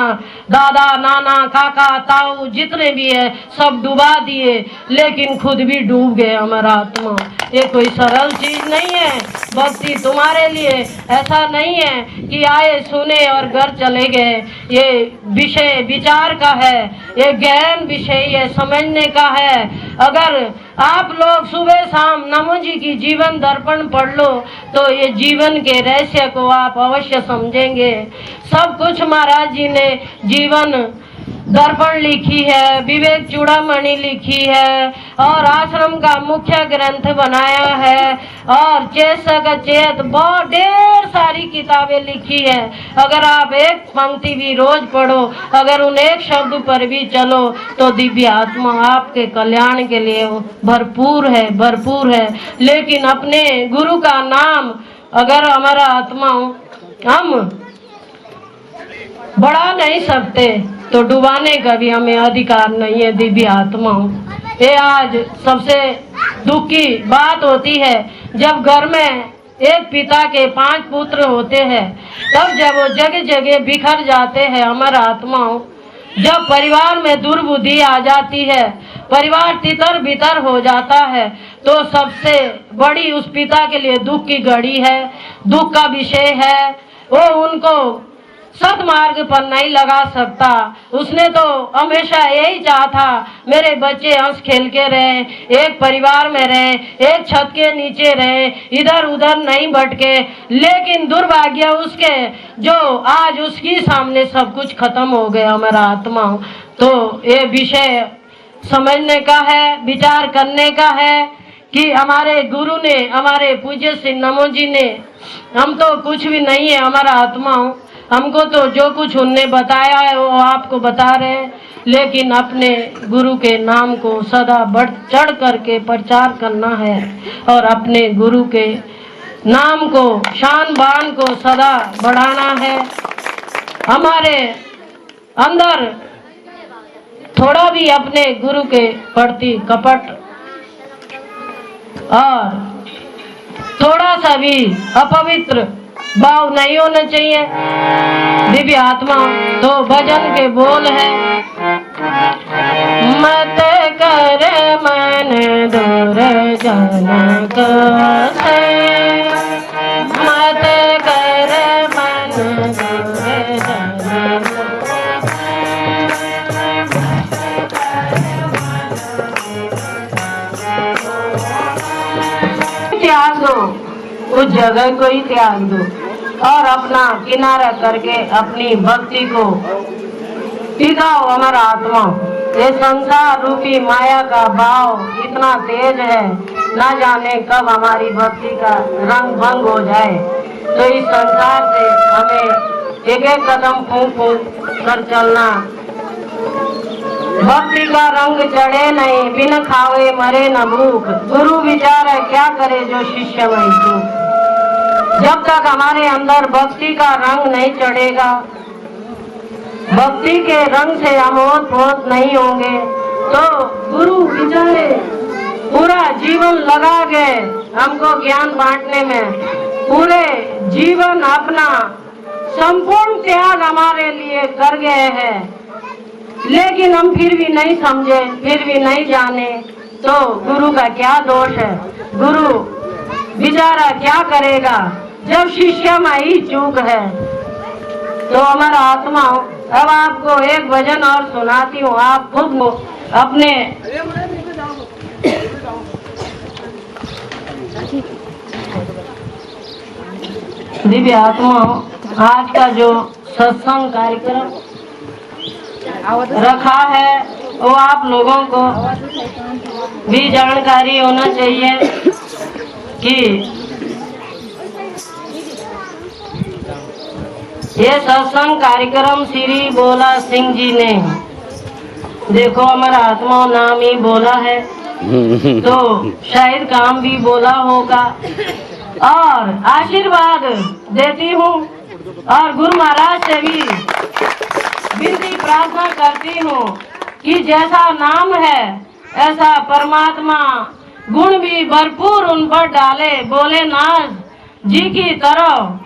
दादा नाना काका ताऊ जितने भी है सब डुबा दिए, लेकिन खुद भी डूब गए हमारा आत्मा। ये कोई सरल चीज नहीं है। भक्ति तुम्हारे लिए ऐसा नहीं है कि आए सुने और घर चले गए। ये विषय विचार का है, ये गहन विषय है, समझने का है। अगर आप लोग सुबह शाम नमो जी की जीवन दर्पण पढ़ लो तो ये जीवन के रहस्य को आप अवश्य समझेंगे। सब कुछ महाराज जी ने जीवन दर्पण लिखी है, विवेक चूड़ामणि लिखी है और आश्रम का मुख्य ग्रंथ बनाया है और चेतक चेत बहुत ढेर सारी किताबें लिखी है। अगर आप एक पंक्ति भी रोज पढ़ो, अगर उन एक शब्द पर भी चलो तो दिव्य आत्मा आपके कल्याण के लिए भरपूर है, भरपूर है। लेकिन अपने गुरु का नाम अगर हमारा आत्मा हम बढ़ा नहीं सकते तो डुबाने का भी हमें अधिकार नहीं है दिव्य आत्मा। ये आज सबसे दुख की बात होती है जब घर में एक पिता के 5 पुत्र होते हैं, तब जब वो जगह जगह बिखर जाते हैं हमारा आत्माओं, जब परिवार में दुर्बुद्धि आ जाती है, परिवार तितर बितर हो जाता है, तो सबसे बड़ी उस पिता के लिए दुख की घड़ी है, दुख का विषय है। वो उनको सदमार्ग पर नहीं लगा सकता। उसने तो हमेशा यही चाहा था मेरे बच्चे हंस खेल के रहे, एक परिवार में रहे, एक छत के नीचे रहे, इधर उधर नहीं भटके। लेकिन दुर्भाग्य उसके जो आज उसकी सामने सब कुछ खत्म हो गया हमारा आत्मा। तो ये विषय समझने का है, विचार करने का है कि हमारे गुरु ने, हमारे पूज्य श्री नमो जी ने, हम तो कुछ भी नहीं है हमारा आत्मा, हमको तो जो कुछ उनने बताया है वो आपको बता रहे हैं। लेकिन अपने गुरु के नाम को सदा बढ़ चढ़ करके प्रचार करना है और अपने गुरु के नाम को, शान बान को सदा बढ़ाना है। हमारे अंदर थोड़ा भी अपने गुरु के प्रति कपट और थोड़ा सा भी अपवित्र भाव नहीं होना चाहिए। दिव्य आत्मा तो भजन के बोल है, मत कर मन दूर जनक से, मत कर मन दूर जनक त्याग दो, उस जगह को ही त्याग दो और अपना किनारा करके अपनी भक्ति को टिकाओ हमारा आत्मा। ये संसार रूपी माया का भाव इतना तेज है, ना जाने कब हमारी भक्ति का रंग भंग हो जाए। तो इस संसार से हमें एक एक कदम फूंक फूंक कर चलना। भक्ति का रंग चढ़े नहीं, बिन खावे मरे न भूख। गुरु विचार है क्या करे जो शिष्य वही चूक। जब तक हमारे अंदर भक्ति का रंग नहीं चढ़ेगा, भक्ति के रंग से हम ओत-पोत नहीं होंगे, तो गुरु विचारे पूरा जीवन लगा के हमको ज्ञान बांटने में, पूरे जीवन अपना संपूर्ण त्याग हमारे लिए कर गए हैं, लेकिन हम फिर भी नहीं समझे, फिर भी नहीं जाने, तो गुरु का क्या दोष है? गुरु बेचारा क्या करेगा जब शिष्य में ही चूक है। तो हमारा आत्मा, अब आपको एक भजन और सुनाती हूँ, आप खुद अपने दिव्य आत्मा, आज का जो सत्संग कार्यक्रम रखा है वो आप लोगों को भी जानकारी होना चाहिए कि ये सत्संग कार्यक्रम श्री भोला सिंह जी ने, देखो हमारा आत्मा नाम ही बोला है, तो शायद काम भी बोला होगा। और आशीर्वाद देती हूँ और गुरु महाराज से भी विनती प्रार्थना करती हूँ कि जैसा नाम है ऐसा परमात्मा गुण भी भरपूर उन पर डाले। भोलेनाथ जी की तरह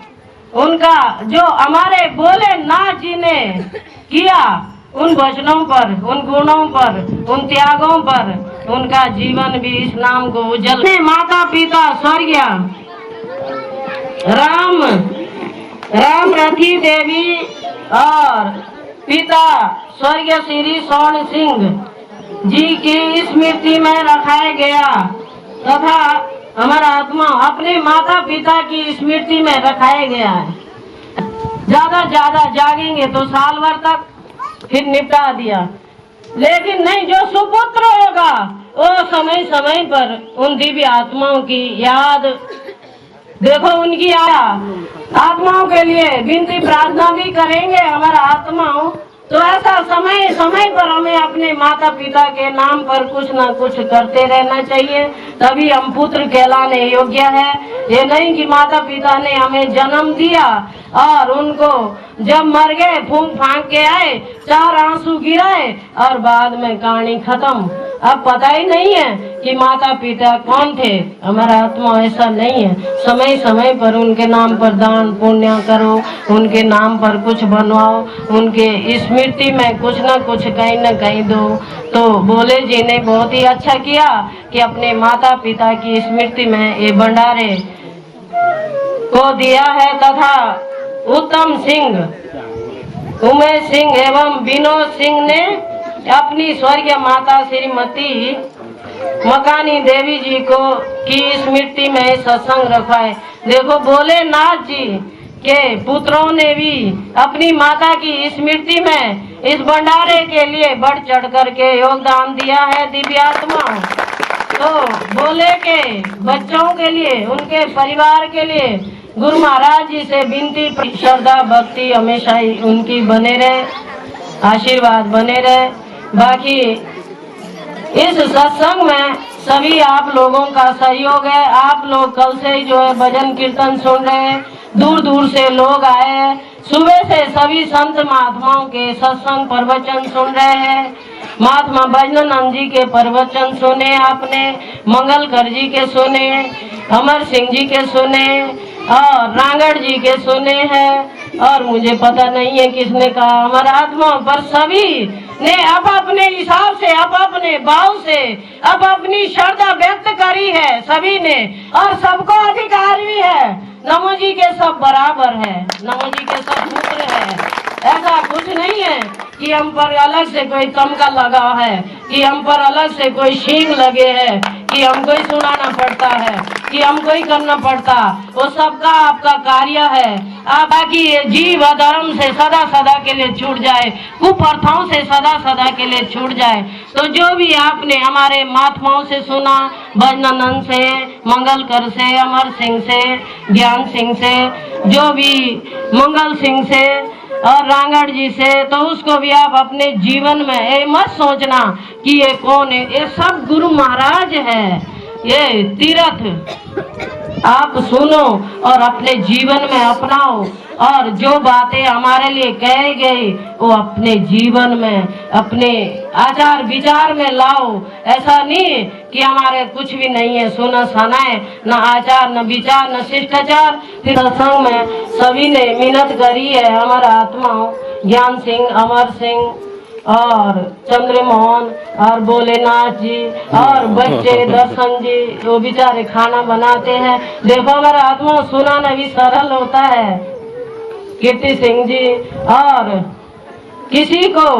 उनका जो हमारे भोलेनाथ जी ने किया, उन वचनों पर, उन गुणों पर, उन त्यागों पर उनका जीवन भी इस नाम को उज्जवल। माता पिता स्वर्गीय राम रथी देवी और पिता स्वर्गीय श्री स्वर्ण सिंह जी की स्मृति में रखाया गया तथा हमारा आत्मा अपने माता पिता की स्मृति में रखाया गया है। ज्यादा जागेंगे तो साल भर तक फिर निपटा दिया, लेकिन नहीं, जो सुपुत्र होगा वो समय समय पर उन दिव्य आत्माओं की याद, देखो उनकी आत्माओं के लिए विनती प्रार्थना भी करेंगे हमारा आत्माओं। तो ऐसा समय समय पर हमें अपने माता पिता के नाम पर कुछ ना कुछ करते रहना चाहिए, तभी हम पुत्र कहलाने योग्य है। ये नहीं कि माता पिता ने हमें जन्म दिया और उनको जब मर गए फूंक फांक के आए, 4 आंसू गिराए और बाद में कहानी खत्म। अब पता ही नहीं है कि माता पिता कौन थे। हमारा आत्मा ऐसा नहीं है, समय समय पर उनके नाम पर दान पुण्य करो, उनके नाम पर कुछ बनवाओ, उनके स्मृति में कुछ न कुछ कहीं न कहीं दो। तो भोले जी ने बहुत ही अच्छा किया कि अपने माता पिता की स्मृति में ये भंडारे को दिया है तथा उत्तम सिंह, उमेश सिंह एवं विनोद सिंह ने अपनी स्वर्गीय माता श्रीमती मकानी देवी जी को की स्मृति में सत्संग रखा है। देखो भोलेनाथ जी के पुत्रों ने भी अपनी माता की स्मृति में इस भंडारे के लिए बढ़ चढ़ करके योगदान दिया है दिव्यात्मा। तो भोले के बच्चों के लिए, उनके परिवार के लिए गुरु महाराज जी से विनती, श्रद्धा भक्ति हमेशा ही उनकी बने रहे, आशीर्वाद बने रहे। बाकी इस सत्संग में सभी आप लोगों का सहयोग है। आप लोग कल से ही जो है भजन कीर्तन सुन रहे हैं, दूर दूर से लोग आए हैं। सुबह से सभी संत महात्माओं के सत्संग प्रवचन सुन रहे हैं। महात्मा बैजनानंद जी के प्रवचन सुने आपने, मंगलकर जी के सुने, अमर सिंह जी के सुने और रांगड़ जी के सुने हैं, और मुझे पता नहीं है किसने कहा। हमारा आत्मा पर सभी ने अब अपने हिसाब से, अब अपने भाव से, अब अपनी श्रद्धा व्यक्त करी है सभी ने, और सबको अधिकार भी है। नमो जी के सब बराबर है, नमो जी के सब पुत्र है। ऐसा कुछ नहीं है कि हम पर अलग से कोई तमका लगा है, कि हम पर अलग से कोई शींग लगे है, कि हमको ही सुनाना पड़ता है, कि हमको ही करना पड़ता। वो सबका आपका कार्य है। आप बाकी जीव धर्म से सदा सदा के लिए छूट जाए, कुप्रथाओं से सदा सदा के लिए छूट जाए। तो जो भी आपने हमारे महात्माओं से सुना, बैजनानंद से, मंगलकर से, अमर सिंह से, ज्ञान सिंह से, जो भी मंगल सिंह से और रांगड़ जी से, तो उसको भी आप अपने जीवन में ये मत सोचना कि ये कौन है, ये सब गुरु महाराज है। ये तीर्थ आप सुनो और अपने जीवन में अपनाओ, और जो बातें हमारे लिए कही गई वो अपने जीवन में, अपने आचार विचार में लाओ। ऐसा नहीं कि हमारे कुछ भी नहीं है, सुना सुना है, न आचार न विचार न शिष्टाचार। फिर सत्संग में सभी ने मिन्नत करी है, हमारा आत्माओं ज्ञान सिंह, अमर सिंह और चंद्रमोहन और भोलेनाथ जी और बच्चे दर्शन जी, वो बेचारे खाना बनाते हैं। देखो हमारा आत्मा सुनाना भी सरल होता है। कीर्ति सिंह जी और किसी को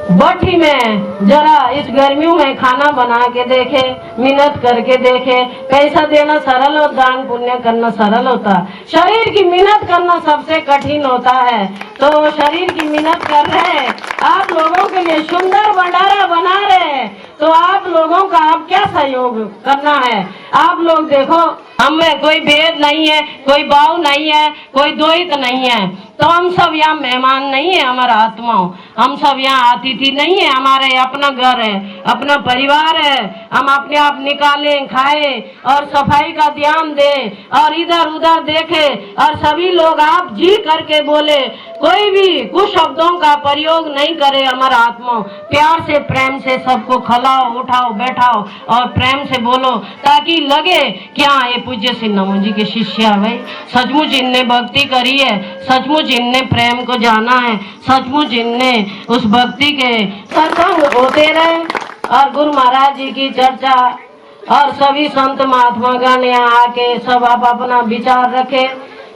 भट्टी में जरा इस गर्मियों में खाना बना के देखे, मिन्नत करके देखे। पैसा देना सरल और दान पुण्य करना सरल होता, शरीर की मिन्नत करना सबसे कठिन होता है। तो शरीर की मिन्नत कर रहे हैं, आप लोगों के लिए सुंदर भंडारा बना रहे हैं, तो आप लोगों का अब क्या सहयोग करना है। आप लोग देखो, हमें कोई भेद नहीं है, कोई भाव नहीं है, कोई द्वैत नहीं है। तो हम सब यहाँ मेहमान नहीं है, हमारा आत्माओं, हम सब यहाँ अतिथि नहीं है। हमारे अपना घर है, अपना परिवार है, हम अपने आप निकालें, खाए और सफाई का ध्यान दे और इधर उधर देखे और सभी लोग आप जी करके बोले, कोई भी कुछ शब्दों का प्रयोग नहीं करे। हमारा आत्मा प्यार से प्रेम से सबको खिलाओ, उठाओ, बैठाओ और प्रेम से बोलो, ताकि लगे क्या ये पूज्य श्री नमो जी के शिष्य है भाई, सचमुच इनने भक्ति करी है, सचमुच इनने प्रेम को जाना है, सचमुच इनने उस भक्ति के सत्संग होते रहे और गुरु महाराज जी की चर्चा और सभी संत महात्मा गण यहाँ आके सब आप अपना विचार रखे।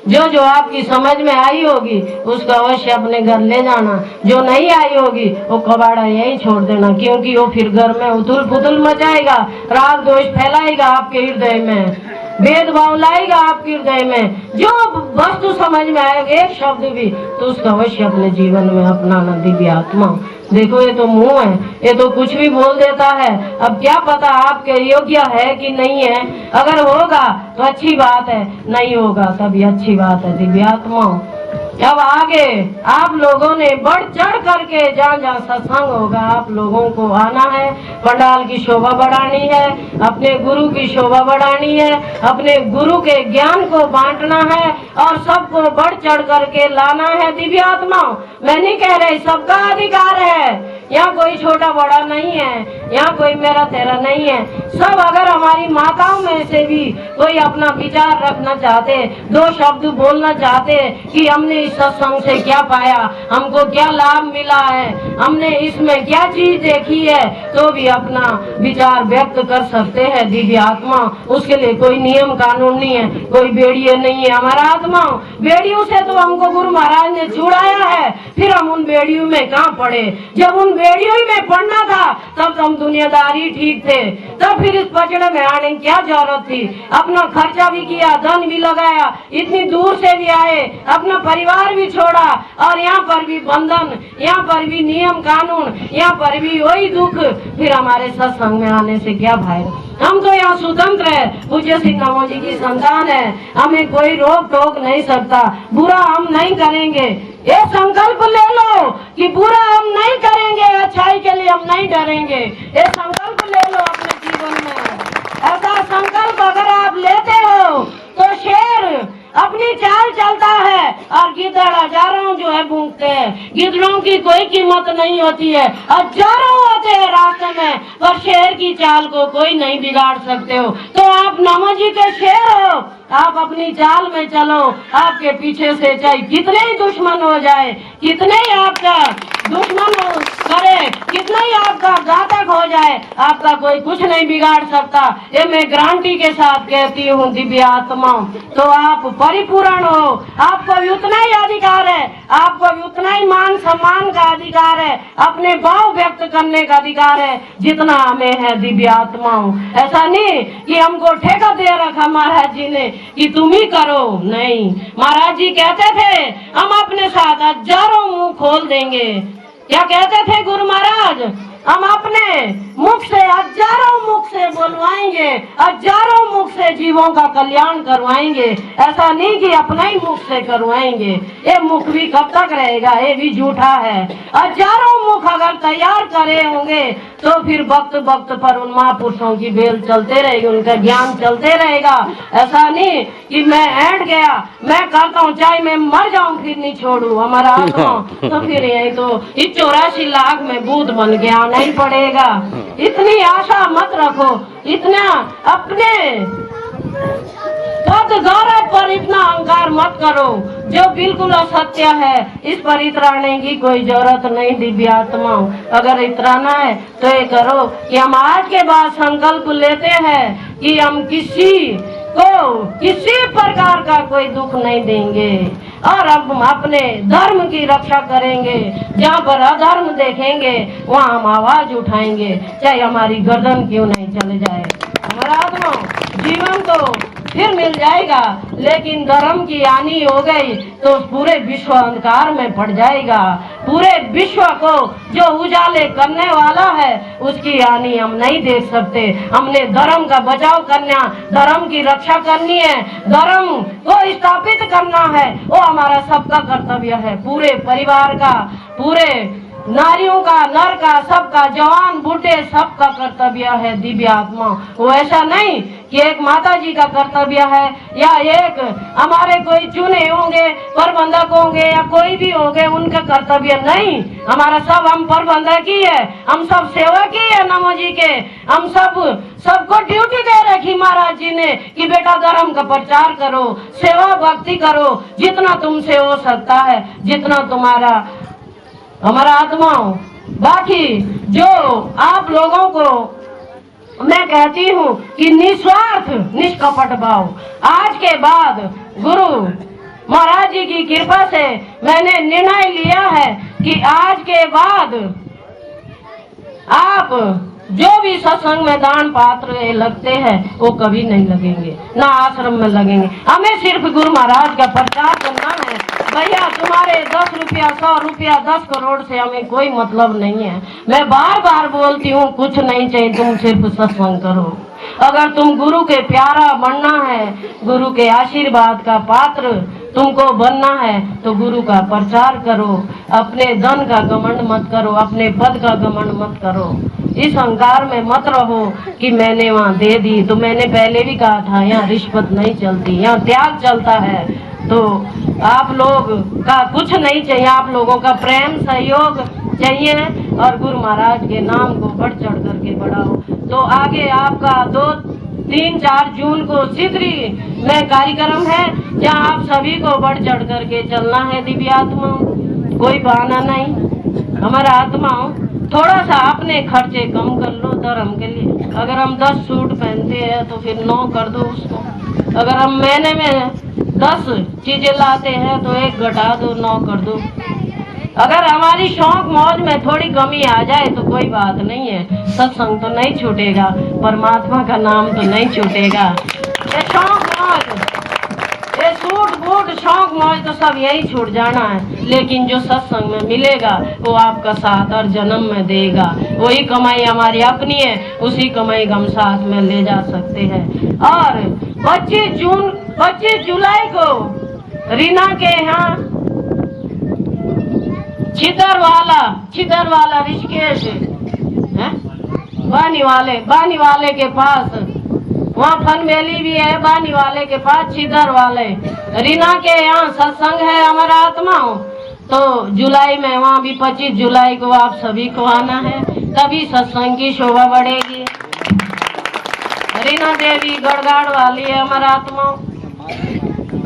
जो जो आपकी समझ में आई होगी उसको अवश्य अपने घर ले जाना, जो नहीं आई होगी वो कबाड़ा यहीं छोड़ देना, क्योंकि वो फिर घर में उथल पुथल मचाएगा, राग द्वेष फैलाएगा आपके हृदय में, भेदभाव लाएगा आपके हृदय में। जो वस्तु समझ में आएगा एक शब्द भी, तो उसका अवश्य अपने जीवन में अपनाना। दिव्य आत्मा देखो, ये तो मुंह है, ये तो कुछ भी बोल देता है। अब क्या पता आपके योग्य है कि नहीं है। अगर होगा तो अच्छी बात है, नहीं होगा तभी अच्छी बात है। दिव्य आत्मा अब आगे आप लोगों ने बढ़ चढ़ करके जहाँ जहाँ सत्संग होगा आप लोगों को आना है, पंडाल की शोभा बढ़ानी है, अपने गुरु की शोभा बढ़ानी है, अपने गुरु के ज्ञान को बांटना है और सबको बढ़ चढ़ करके लाना है। दिव्य आत्मा मैं नहीं कह रही, सबका अधिकार है, यहाँ कोई छोटा बड़ा नहीं है, यहाँ कोई मेरा तेरा नहीं है। सब अगर हमारी माताओं में से भी कोई अपना विचार रखना चाहते, दो शब्द बोलना चाहते कि हमने इस सत्संग से क्या पाया, हमको क्या लाभ मिला है, हमने इसमें क्या चीज देखी है, तो भी अपना विचार व्यक्त कर सकते हैं। दिव्य आत्मा उसके लिए कोई नियम कानून नहीं है, कोई बेड़िए नहीं है। हमारा आत्मा बेड़ियों से तो हमको गुरु महाराज ने छुड़ाया है, फिर हम उन बेड़ियों में कहाँ पड़े। जब उन बेड़ियों में पढ़ना था तब हम दुनियादारी ठीक थे, तब फिर इस पचड़े में आने की क्या जरूरत थी। अपना खर्चा भी किया, धन भी लगाया, इतनी दूर से भी आए, अपना परिवार भी छोड़ा और यहाँ पर भी बंधन, यहाँ पर भी नियम कानून, यहाँ पर भी वही दुख। फिर हमारे सत्संग में आने से क्या फायदा। हम तो यहाँ स्वतंत्र है, पूज्य श्री नमो जी की संतान है, हमें कोई रोक टोक नहीं सकता। बुरा हम नहीं करेंगे, ये संकल्प ले लो कि बुरा हम नहीं करेंगे, अच्छाई के लिए हम नहीं डरेंगे। ये संकल्प ले लो अपने जीवन में। ऐसा संकल्प अगर आप लेते हो तो शेर अपनी चाल चलता है और गिद्दड़ हजारों जो है भूखते हैं। गिद्दड़ों की कोई कीमत नहीं होती है, हजारों होते हैं रास्ते में, पर शेर की चाल को कोई नहीं बिगाड़ सकते हो। तो आप नमो जी के शेर हो, आप अपनी चाल में चलो। आपके पीछे से चाहे कितने ही दुश्मन हो जाए, कितने ही आपका दुश्मन करे, कितना ही आपका घातक हो जाए, आपका कोई कुछ नहीं बिगाड़ सकता। ये मैं गारंटी के साथ कहती हूँ। दिव्य आत्मा तो आप परिपूर्ण हो, आपको भी उतना ही अधिकार है, आपको भी उतना ही मान सम्मान का अधिकार है, अपने भाव व्यक्त करने का अधिकार है जितना हमें है। दिव्य आत्माओं ऐसा नहीं कि हमको ठेका दे रखा महाराज जी ने कि तुम ही करो, नहीं। महाराज जी कहते थे हम अपने साथ हजारों मुंह खोल देंगे। क्या कहते थे गुरु महाराज? हम अपने मुख से हजारों मुख से बोलवाएंगे, हजारों मुख से जीवों का कल्याण करवाएंगे। ऐसा नहीं कि अपना ही मुख से करवाएंगे। ये मुख भी कब तक रहेगा, ये भी झूठा है। हजारों मुख अगर तैयार करे होंगे तो फिर वक्त वक्त पर उन महापुरुषों की बेल चलते रहेगी, उनका ज्ञान चलते रहेगा। ऐसा नहीं कि मैं ऐंठ गया, मैं करता हूँ, चाहे मैं मर जाऊं फिर नहीं छोड़ू हमारा आत्मा, तो फिर यही तो इस 84 लाख में भूत बन के आना ही पड़ेगा। इतनी आशा मत रखो, इतना अपने पद गौरव पर इतना अहंकार मत करो जो बिल्कुल असत्य है। इस पर इतराने की कोई जरूरत नहीं। दिव्य आत्माओं, अगर इतराना है तो ये करो कि हम आज के बाद संकल्प लेते हैं कि हम किसी को किसी प्रकार का कोई दुख नहीं देंगे और अब हम अपने धर्म की रक्षा करेंगे। जहाँ पर अधर्म देखेंगे वहाँ हम आवाज उठाएंगे, चाहे हमारी गर्दन क्यों नहीं चले जाए। हमारा आत्मा जीवन तो फिर मिल जाएगा, लेकिन धर्म की हानि हो गई तो पूरे विश्व अंधकार में पड़ जाएगा। पूरे विश्व को जो उजाले करने वाला है उसकी हानि हम नहीं देख सकते। हमने धर्म का बचाव करना, धर्म की रक्षा करनी है, धर्म को स्थापित करना है, वो हमारा सबका कर्तव्य है। पूरे परिवार का, पूरे नारियों का, नर का, सबका, जवान बूढ़े सबका कर्तव्य है। दिव्य आत्मा वो ऐसा नहीं कि एक माता जी का कर्तव्य है या एक हमारे कोई चुने होंगे प्रबंधक होंगे या कोई भी होंगे उनका कर्तव्य नहीं। हमारा सब हम प्रबंधक ही है, हम सब सेवक ही है नमो जी के। हम सबको ड्यूटी दे रखी महाराज जी ने कि बेटा धर्म का प्रचार करो, सेवा भक्ति करो, जितना तुमसे हो सकता है, जितना तुम्हारा हमारा आत्माओं। बाकी जो आप लोगों को मैं कहती हूँ कि निस्वार्थ निष्कपट भाव। आज के बाद गुरु महाराज जी की कृपा से मैंने निर्णय लिया है कि आज के बाद आप जो भी सत्संग में दान पात्र लगते हैं वो कभी नहीं लगेंगे, ना आश्रम में लगेंगे। हमें सिर्फ गुरु महाराज का प्रचार करना है। भैया तुम्हारे 10 रुपया, 100 रुपया, 10 करोड़ से हमें कोई मतलब नहीं है। मैं बार बार बोलती हूँ कुछ नहीं चाहिए, तुम सिर्फ सत्संग करो। अगर तुम गुरु के प्यारा बनना है, गुरु के आशीर्वाद का पात्र तुमको बनना है तो गुरु का प्रचार करो। अपने धन का घमंड मत करो, अपने पद का घमंड मत करो। इस अहंकार में मत रहो कि मैंने वहाँ दे दी। तो मैंने पहले भी कहा था यहाँ रिश्वत नहीं चलती, यहाँ त्याग चलता है। तो आप लोग का कुछ नहीं चाहिए, आप लोगों का प्रेम सहयोग चाहिए और गुरु महाराज के नाम को बढ़ चढ़ करके बढ़ाओ। तो आगे आपका 2, 3, 4 जून को सिद्धि में कार्यक्रम है जहाँ आप सभी को बढ़ चढ़ करके चलना है। दिव्य आत्मा कोई बहाना नहीं। हमारा आत्माओं थोड़ा सा अपने खर्चे कम कर लो धर्म के लिए। अगर हम 10 सूट पहनते हैं तो फिर 9 कर दो उसको। अगर हम महीने में 10 चीजें लाते हैं तो 1 घटा दो, 9 कर दो। अगर हमारी शौक मौज में थोड़ी कमी आ जाए तो कोई बात नहीं है, सत्संग तो नहीं छूटेगा, परमात्मा का नाम तो नहीं छूटेगा। ये शौक मौज, ये सूट बूट शौक मौज तो सब यही छूट जाना है, लेकिन जो सत्संग में मिलेगा वो आपका साथ और जन्म में देगा। वही कमाई हमारी अपनी है, उसी कमाई को हम साथ में ले जा सकते हैं। और 25 जुलाई को रीना के यहाँ छितर वाला ऋषिकेश बानी वाले के पास, वहाँ फन मेली भी है। बानी वाले के पास छितर वाले रीना के यहाँ सत्संग है हमारा आत्माओं। तो जुलाई में वहाँ भी 25 जुलाई को आप सभी को आना है, तभी सत्संग की शोभा बढ़ेगी। रीना देवी गड़गाड़ वाली है हमारा आत्माओं,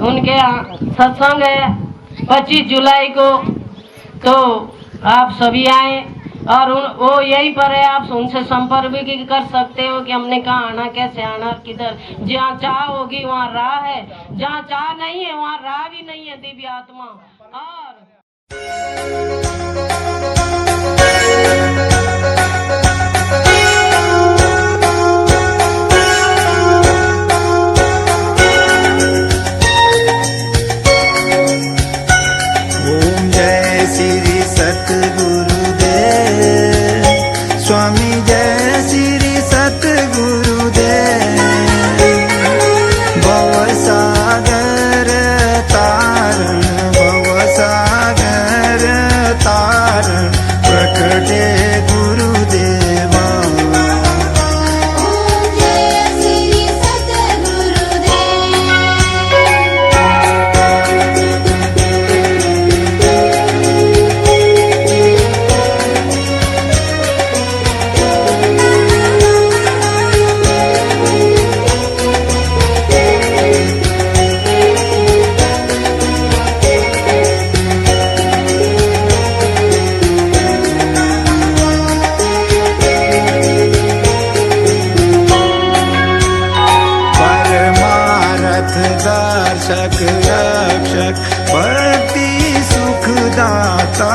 उनके यहाँ सत्संग है 25 जुलाई को। तो आप सभी आए और वो यहीं पर है, आप उनसे संपर्क भी कर सकते हो कि हमने कहाँ आना, कैसे आना, किधर। जहाँ चाह होगी वहाँ राह है, जहाँ चाह नहीं है वहाँ राह भी नहीं है। दिव्य आत्मा और
पथदर्शक रक्षक भक्ति सुखदाता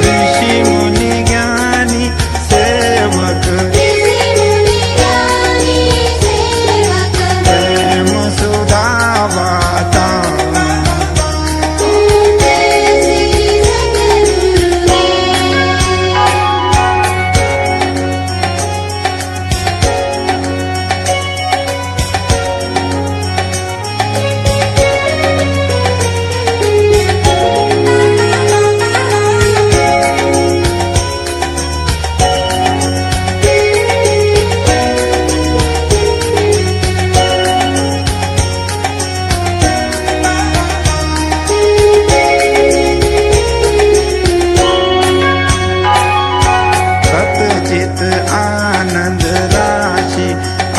ऋषि मुनि ज्ञानी सेवक प्रेम सुधावाता सतचित आनंद राशि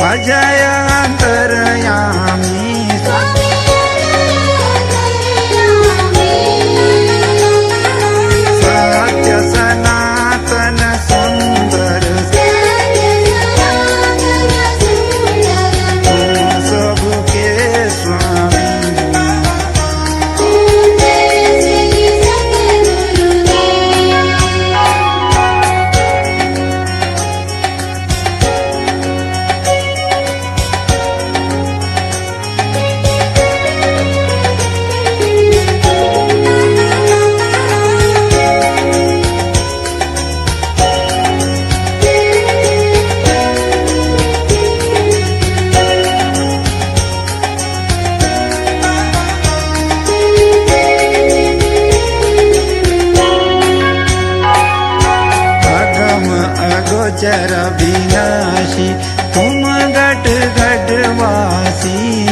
अजय अंतरयामी सत्य सनातन सुंदर तुम सबके स्वामी अगोचर विनाशी तुम घट घट वासी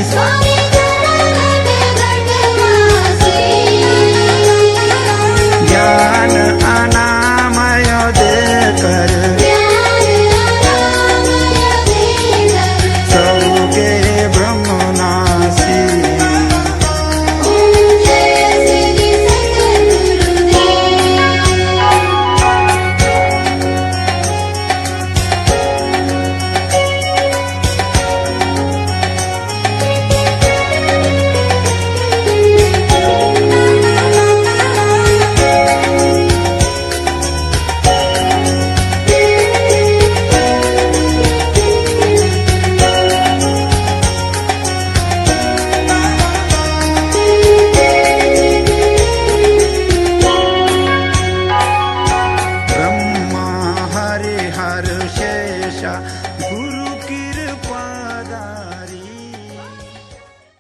ज्ञान अनामय देकर सबके ब्रह्मनाशी शेषा